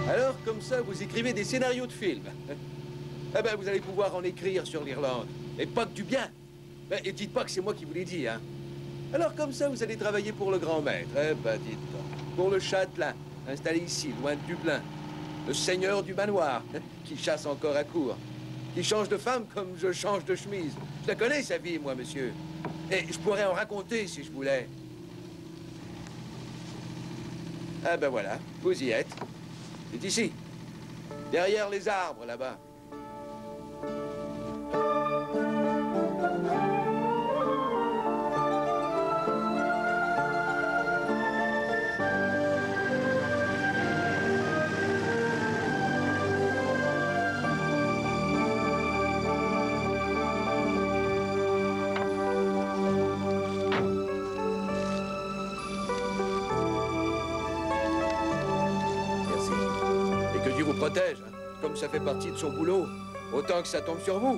Alors, comme ça, vous écrivez des scénarios de films. Eh ben, vous allez pouvoir en écrire sur l'Irlande. Et pas que du bien. Ben, et dites pas que c'est moi qui vous l'ai dit, hein. Alors comme ça, vous allez travailler pour le grand maître. Eh ben, dites donc. Pour le châtelain, installé ici, loin de Dublin. Le seigneur du manoir, qui chasse encore à court. Qui change de femme comme je change de chemise. Je la connais, sa vie, moi, monsieur. Et je pourrais en raconter si je voulais. Ah ben voilà, vous y êtes. C'est ici. Derrière les arbres, là-bas. Protège, hein. Comme ça fait partie de son boulot, autant que ça tombe sur vous.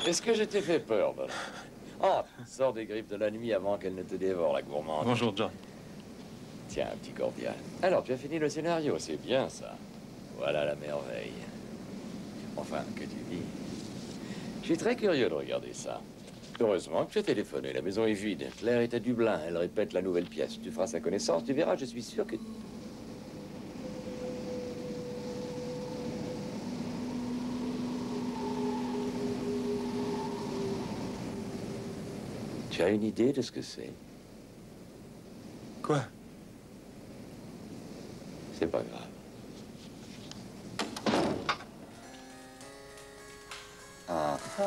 Est-ce que je t'ai fait peur, Bob? Ah, sors des griffes de la nuit avant qu'elle ne te dévore, la gourmande. Bonjour, John. Tiens, un petit cordial. Alors, tu as fini le scénario, c'est bien ça. Voilà la merveille. Enfin, que tu dis. Je suis très curieux de regarder ça. Heureusement que tu as téléphoné, la maison est vide. Claire est à Dublin, elle répète la nouvelle pièce. Tu feras sa connaissance, tu verras, je suis sûr que... Tu as une idée de ce que c'est? Quoi? C'est pas grave. Ah ah.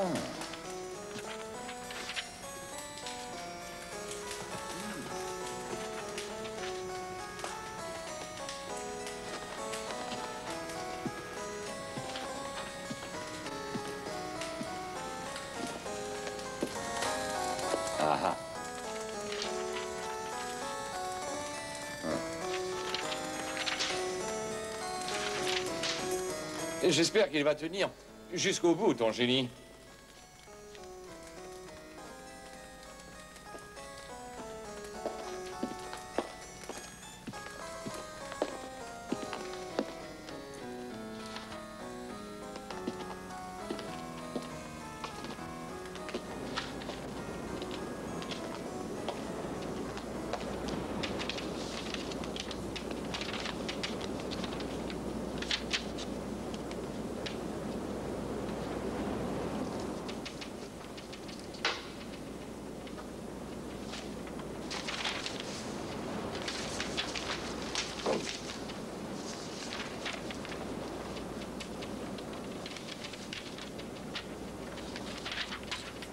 Ah ah. Et j'espère qu'il va tenir jusqu'au bout, ton génie.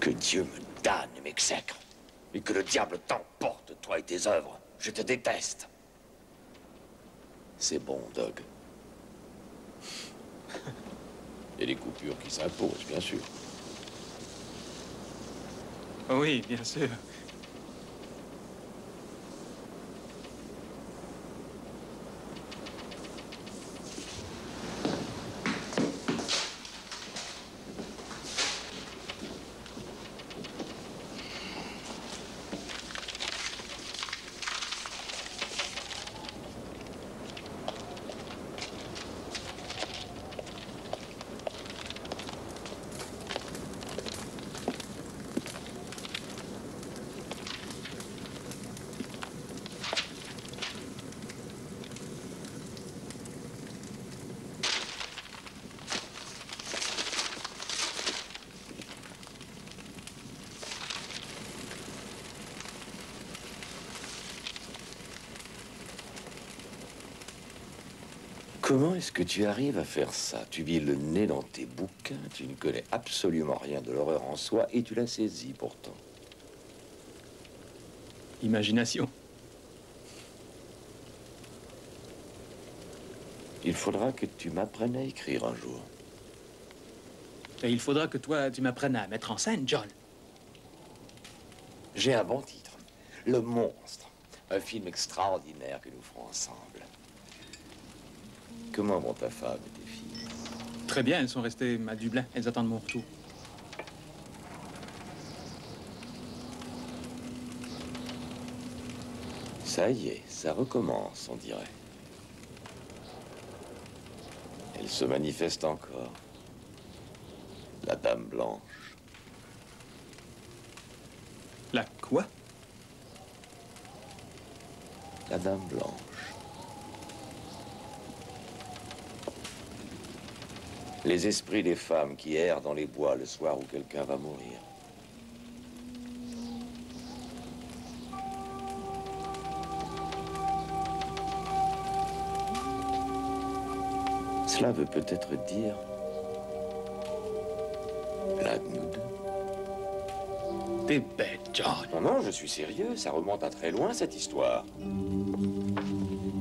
Que Dieu me damne et m'exècre. Et que le diable t'emporte, toi et tes œuvres. Je te déteste. C'est bon, Doug. Il y a des coupures qui s'imposent, bien sûr. Oui, bien sûr. Comment est-ce que tu arrives à faire ça? Tu vis le nez dans tes bouquins, tu ne connais absolument rien de l'horreur en soi et tu l'as saisie pourtant. Imagination. Il faudra que tu m'apprennes à écrire un jour. Et il faudra que toi, tu m'apprennes à mettre en scène, John. J'ai un bon titre. Le Monstre. Un film extraordinaire que nous ferons ensemble. Comment vont ta femme et tes filles? Très bien, elles sont restées à Dublin. Elles attendent mon retour. Ça y est, ça recommence, on dirait. Elle se manifeste encore. La Dame Blanche. La quoi? La Dame Blanche. Les esprits des femmes qui errent dans les bois le soir où quelqu'un va mourir. Cela veut peut-être dire l'un de nous deux. T'es bête, John. Non, non, je suis sérieux. Ça remonte à très loin, cette histoire.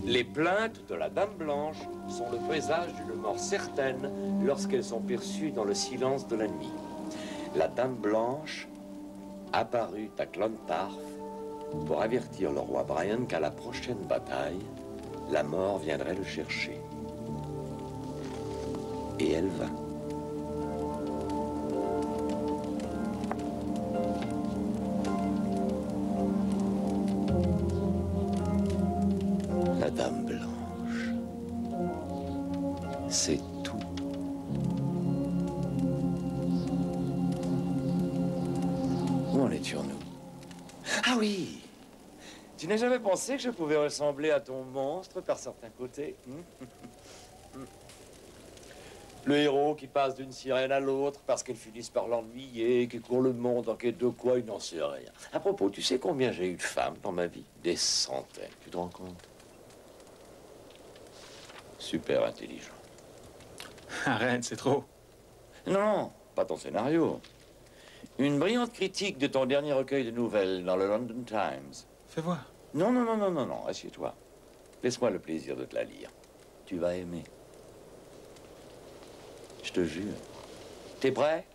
Les plaintes de la Dame Blanche sont le présage d'une mort certaine lorsqu'elles sont perçues dans le silence de la nuit. La Dame Blanche apparut à Clontarf pour avertir le roi Brian qu'à la prochaine bataille, la mort viendrait le chercher. Et elle vint. La Dame Blanche. C'est tout. Où en étions-nous? Ah oui! Tu n'as jamais pensé que je pouvais ressembler à ton monstre par certains côtés? Le héros qui passe d'une sirène à l'autre parce qu'elle finisse par l'ennuyer, qui court le monde en quête de quoi, il n'en sait rien. À propos, tu sais combien j'ai eu de femmes dans ma vie? Des centaines, tu te rends compte? Super intelligent. Arrête, c'est trop. Non, pas ton scénario. Une brillante critique de ton dernier recueil de nouvelles dans le London Times. Fais voir. Non, non, non, non, non, non, assieds-toi. Laisse-moi le plaisir de te la lire. Tu vas aimer. Je te jure. T'es prêt?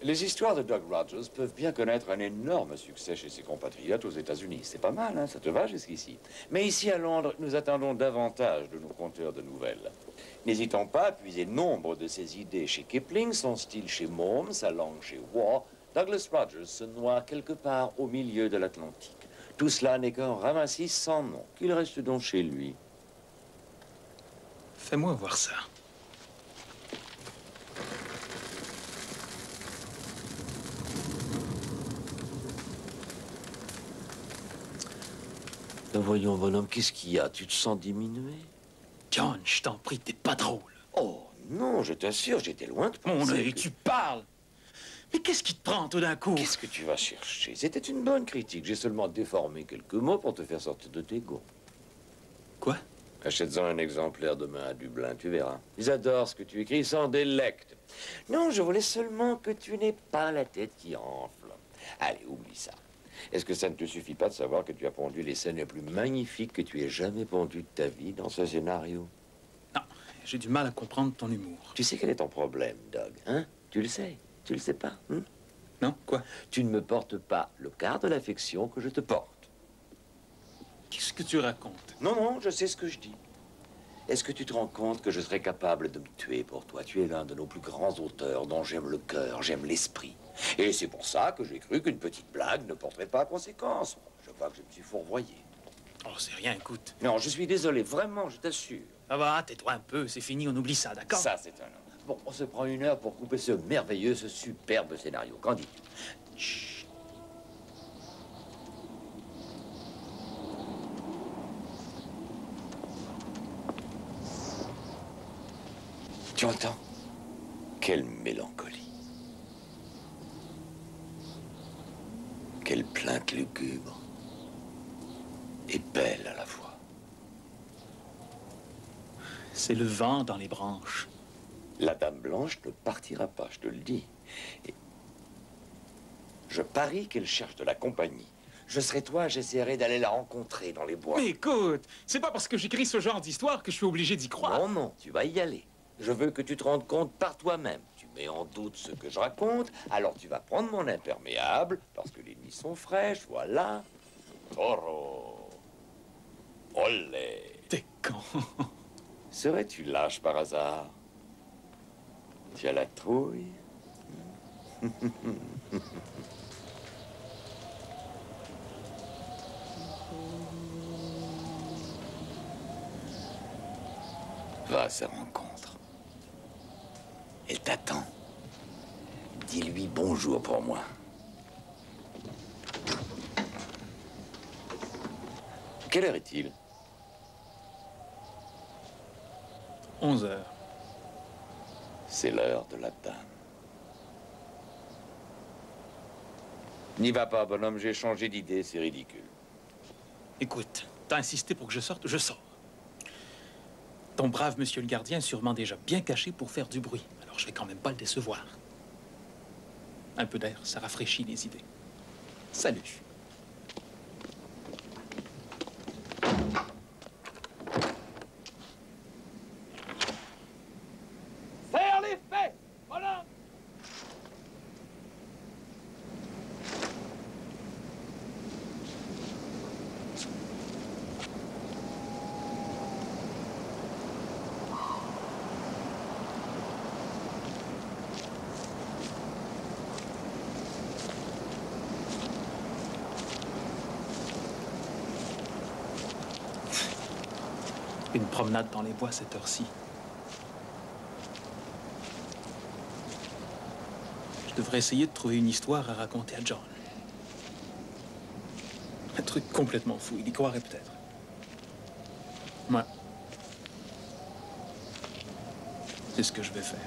Les histoires de Doug Rogers peuvent bien connaître un énorme succès chez ses compatriotes aux États-Unis. C'est pas mal, hein? Ça te va jusqu'ici. Mais ici, à Londres, nous attendons davantage de nos conteurs de nouvelles. N'hésitons pas à puiser nombre de ses idées chez Kipling, son style chez Maugham, sa langue chez Waugh. Douglas Rogers se noie quelque part au milieu de l'Atlantique. Tout cela n'est qu'un ramassis sans nom. Qu'il reste donc chez lui. Fais-moi voir ça. Voyons, bonhomme, qu'est-ce qu'il y a? Tu te sens diminué? John, je t'en prie, t'es pas drôle. Oh, non, je t'assure, j'étais loin de penser. Mon œil, tu parles. Mais qu'est-ce qui te prend tout d'un coup? Qu'est-ce que tu vas chercher? C'était une bonne critique. J'ai seulement déformé quelques mots pour te faire sortir de tes gonds. Quoi? Achète-en un exemplaire demain à Dublin, tu verras. Ils adorent ce que tu écris, ils s'en délectent. Non, je voulais seulement que tu n'aies pas la tête qui enfle. Allez, oublie ça. Est-ce que ça ne te suffit pas de savoir que tu as pondu les scènes les plus magnifiques que tu aies jamais pondues de ta vie dans ce scénario? Non, j'ai du mal à comprendre ton humour. Tu sais quel est ton problème, Doug, hein? Tu le sais? Tu le sais pas, hein? Non, quoi? Tu ne me portes pas le quart de l'affection que je te porte. Qu'est-ce que tu racontes? Non, non, je sais ce que je dis. Est-ce que tu te rends compte que je serais capable de me tuer pour toi? Tu es l'un de nos plus grands auteurs dont j'aime le cœur, j'aime l'esprit. Et c'est pour ça que j'ai cru qu'une petite blague ne porterait pas à conséquence. Je vois que je me suis fourvoyé. Oh, c'est rien, écoute. Non, je suis désolé, vraiment, je t'assure. Ça va, tais-toi un peu, c'est fini, on oublie ça, d'accord? Ça, c'est un homme. Bon, on se prend une heure pour couper ce merveilleux, ce superbe scénario. Qu'en dis-tu? Chut. Tu entends? Quelle mélancolie. Quelle plainte lugubre. Et belle à la fois. C'est le vent dans les branches. La Dame Blanche ne partira pas, je te le dis. Et je parie qu'elle cherche de la compagnie. Je serai toi, j'essaierai d'aller la rencontrer dans les bois. Mais écoute, c'est pas parce que j'écris ce genre d'histoire que je suis obligé d'y croire. Non, non, tu vas y aller. Je veux que tu te rendes compte par toi-même. Tu mets en doute ce que je raconte, alors tu vas prendre mon imperméable, parce que les brebis sont fraîches, voilà. Taureau. Olé. T'es con. Serais-tu lâche par hasard? Tu as la trouille? Va à sa rencontre. Elle t'attend. Dis-lui bonjour pour moi. Quelle heure est-il? 11 heures. C'est l'heure de la dame. N'y va pas, bonhomme, j'ai changé d'idée, c'est ridicule. Écoute, t'as insisté pour que je sorte, je sors. Ton brave monsieur le gardien est sûrement déjà bien caché pour faire du bruit. Alors je vais quand même pas le décevoir. Un peu d'air, ça rafraîchit les idées. Salut. Faire les faits, bonhomme! Une promenade dans les bois à cette heure-ci. Je devrais essayer de trouver une histoire à raconter à John. Un truc complètement fou, il y croirait peut-être. Ouais. C'est ce que je vais faire.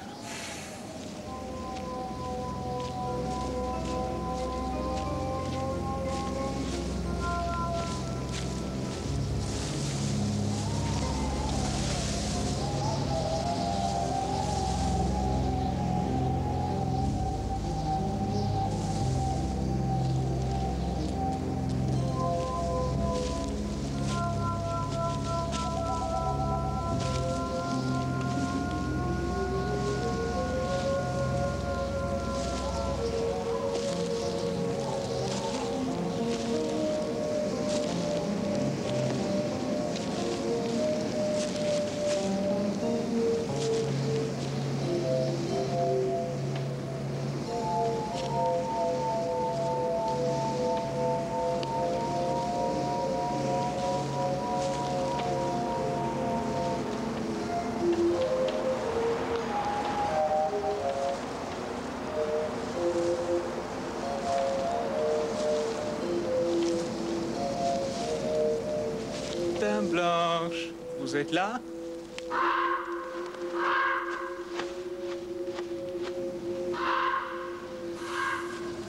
Dame Blanche, vous êtes là?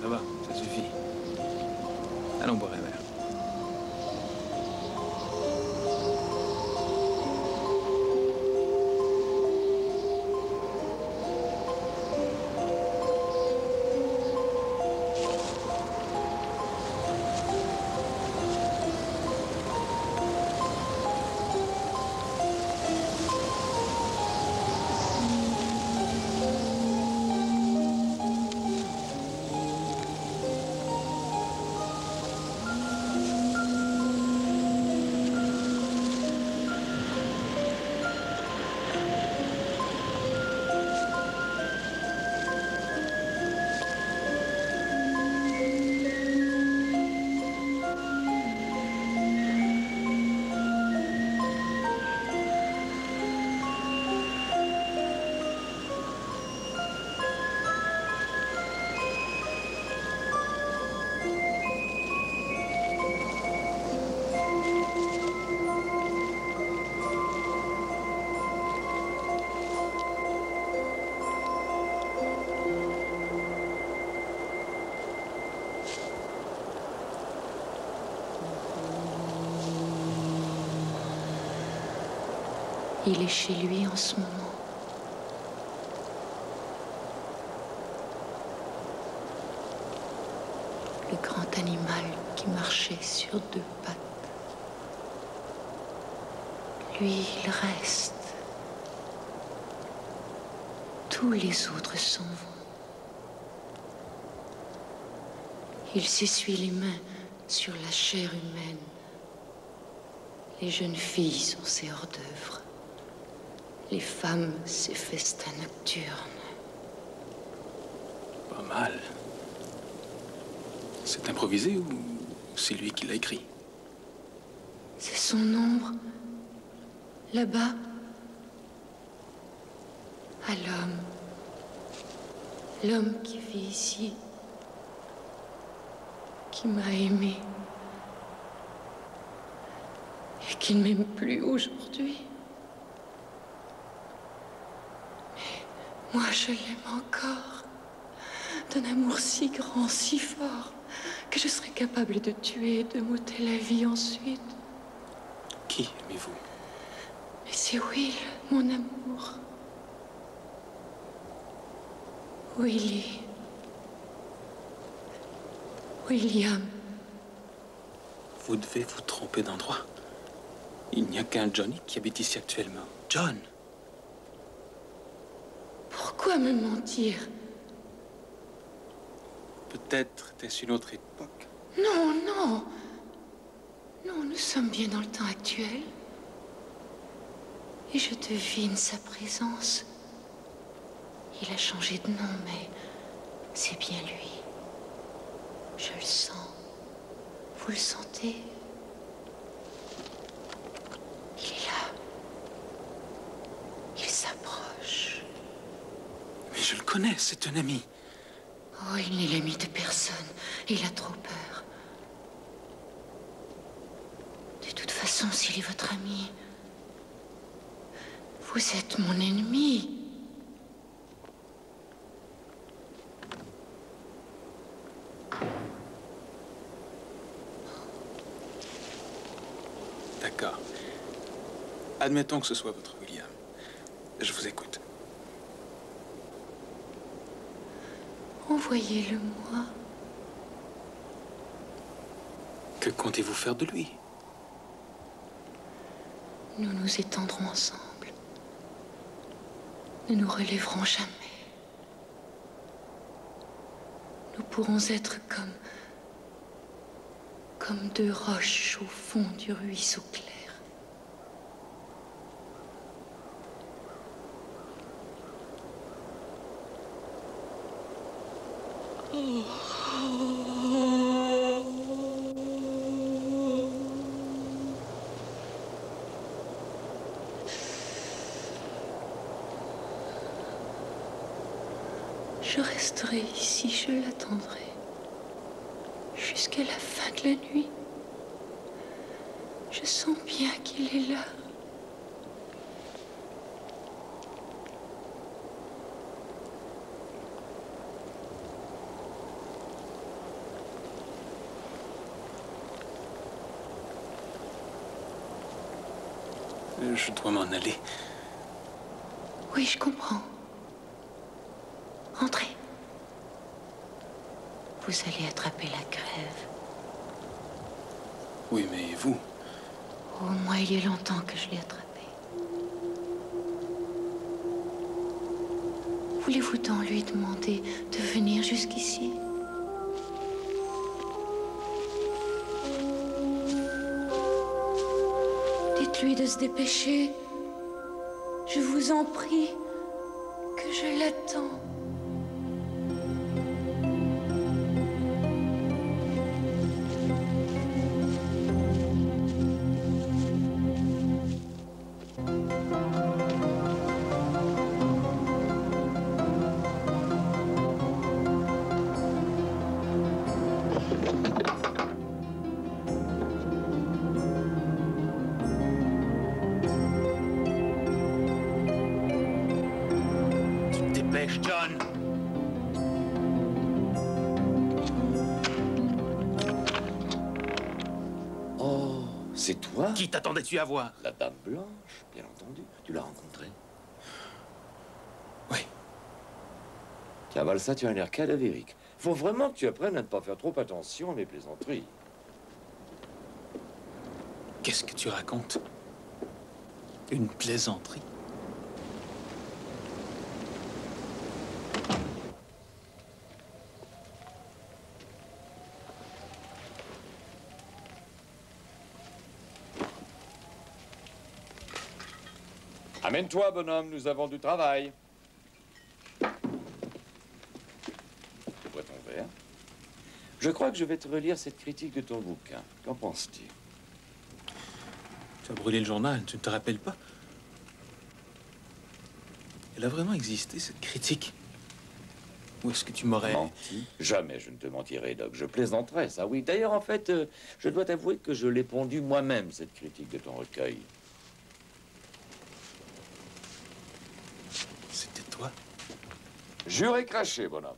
Ça va, ça suffit. Allons boire un verre. Il est chez lui en ce moment. Le grand animal qui marchait sur deux pattes. Lui, il reste. Tous les autres s'en vont. Il s'essuie les mains sur la chair humaine. Les jeunes filles sont ses hors-d'œuvre. Les femmes, ses festins nocturnes. Pas mal. C'est improvisé ou c'est lui qui l'a écrit? C'est son ombre, là-bas, à l'homme. L'homme qui vit ici, qui m'a aimé et qui ne m'aime plus aujourd'hui. Mais moi, je l'aime encore, d'un amour si grand, si fort, que je serais capable de tuer et de m'ôter la vie ensuite. Qui aimez-vous? Mais c'est Will, mon amour. Willy. William. Vous devez vous tromper d'endroit. Il n'y a qu'un Johnny qui habite ici actuellement. John! Pourquoi me mentir? Peut-être était-ce une autre époque. Non, non. Non, nous sommes bien dans le temps actuel. Et je devine sa présence. Il a changé de nom, mais c'est bien lui. Je le sens. Vous le sentez? Il est là. Il s'approche. Mais je le connais, c'est un ami. Oh, il n'est l'ami de personne. Il a trop peur. De toute façon, s'il est votre ami, vous êtes mon ennemi. D'accord. Admettons que ce soit votre William. Je vous écoute. Envoyez-le-moi. Que comptez-vous faire de lui? Nous nous étendrons ensemble. Nous nous relèverons jamais. Nous pourrons être comme deux roches au fond du ruisseau clair. Je resterai ici, je l'attendrai. Jusqu'à la fin de la nuit. Je sens bien qu'il est là. Je dois m'en aller. Oui, je comprends. Entrez. Vous allez attraper la crève. Oui, mais vous? Oh, moi, il y a longtemps que je l'ai attrapé. Voulez-vous donc lui demander de venir jusqu'ici? Dites-lui de se dépêcher. Je vous en prie, que je l'attends. John. Oh, c'est toi? Qui t'attendais-tu à voir? La Dame Blanche, bien entendu. Tu l'as rencontrée? Oui. Tiens, Valsa, tu as un air cadavérique. Faut vraiment que tu apprennes à ne pas faire trop attention à mes plaisanteries. Qu'est-ce que tu racontes? Une plaisanterie? Amène-toi, bonhomme, nous avons du travail. Ouvre ton verre. Je crois que je vais te relire cette critique de ton bouquin. Qu'en penses-tu? Tu as brûlé le journal, tu ne te rappelles pas? Elle a vraiment existé, cette critique? Ou est-ce que tu m'aurais... Menti? Jamais je ne te mentirai, Doc. Je plaisanterais, ça, oui. D'ailleurs, en fait, je dois t'avouer que je l'ai pondue moi-même, cette critique de ton recueil. C'était toi? Jure et craché, bonhomme.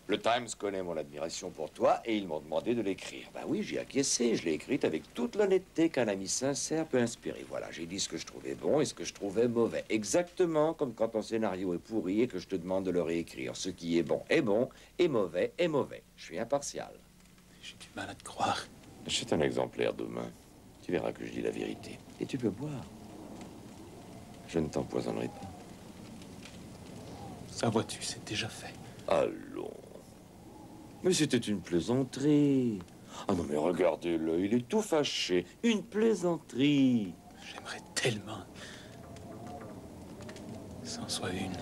Le Times connaît mon admiration pour toi et ils m'ont demandé de l'écrire. Ben oui, j'ai acquiescé. Je l'ai écrite avec toute l'honnêteté qu'un ami sincère peut inspirer. Voilà, j'ai dit ce que je trouvais bon et ce que je trouvais mauvais. Exactement comme quand ton scénario est pourri et que je te demande de le réécrire. Ce qui est bon et mauvais est mauvais. Je suis impartial. J'ai du mal à te croire. Achète un exemplaire demain. Tu verras que je dis la vérité. Et tu peux boire. Je ne t'empoisonnerai pas. Ça, vois-tu, c'est déjà fait. Allons. Mais c'était une plaisanterie. Ah non, mais regardez-le, il est tout fâché. Une plaisanterie. J'aimerais tellement... que c'en soit une.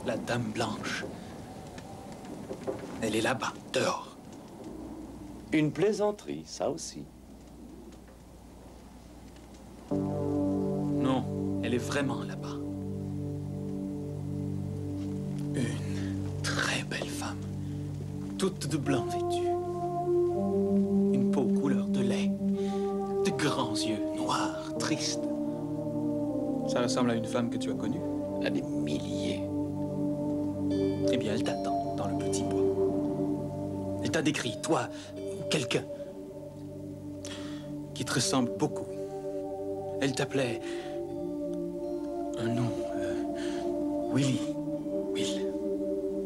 La Dame Blanche. Elle est là-bas, dehors. Une plaisanterie, ça aussi. Non, elle est vraiment là-bas. Une très belle femme, toute de blanc vêtue. Une peau couleur de lait, de grands yeux noirs, tristes. Ça ressemble à une femme que tu as connue? À des milliers. Eh bien, elle t'attend dans le petit bois. Elle t'a décrit, toi, quelqu'un qui te ressemble beaucoup. Elle t'appelait un nom,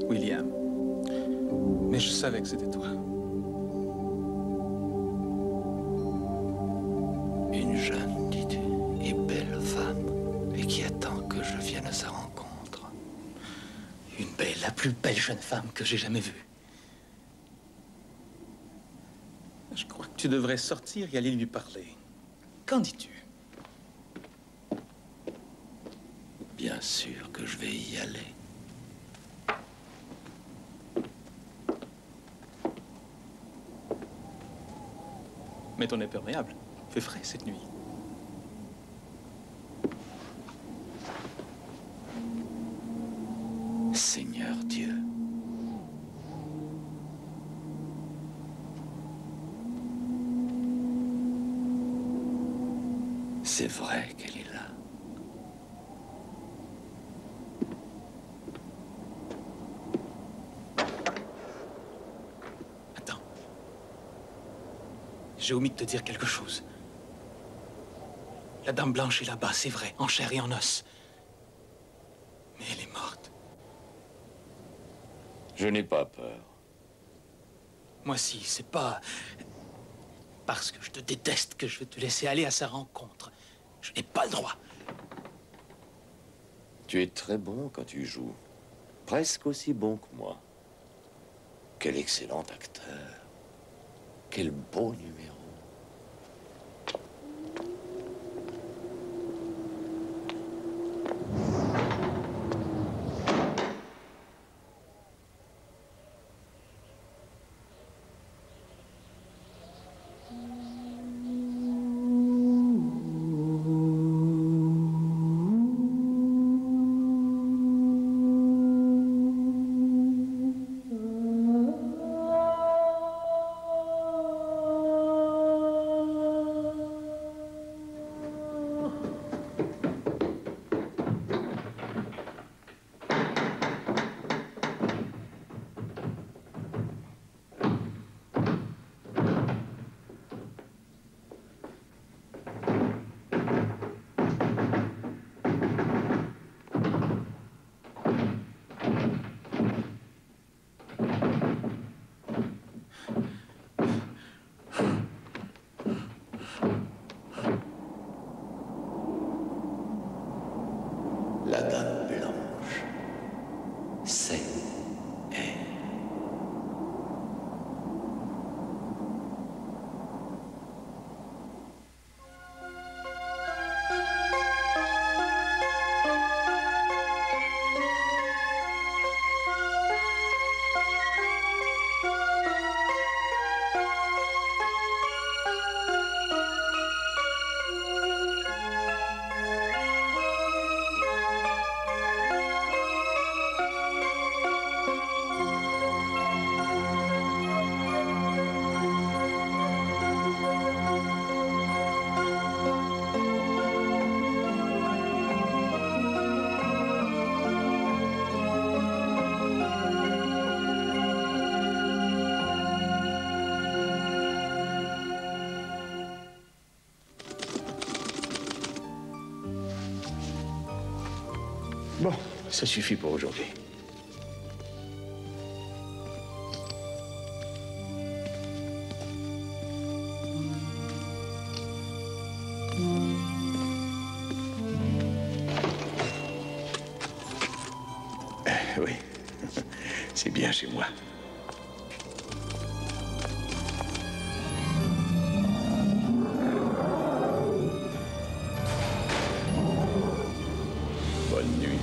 William. Mais je savais que c'était toi. Une jeune, dis-tu, et belle femme, et qui attend que je vienne à sa rencontre. Une belle, la plus belle jeune femme que j'ai jamais vue. Je crois que tu devrais sortir et aller lui parler. Qu'en dis-tu? Bien sûr que je vais y aller. Mets ton imperméable. Il fait frais cette nuit. Seigneur Dieu. C'est vrai qu'elle est là. Attends. J'ai omis de te dire quelque chose. La Dame Blanche est là-bas, c'est vrai, en chair et en os. Mais elle est morte. Je n'ai pas peur. Moi, si, c'est pas parce que je te déteste que je vais te laisser aller à sa rencontre. Je n'ai pas le droit. Tu es très bon quand tu joues. Presque aussi bon que moi. Quel excellent acteur. Quel beau numéro. Bon, ça suffit pour aujourd'hui. Oui, c'est bien chez moi. Bonne nuit.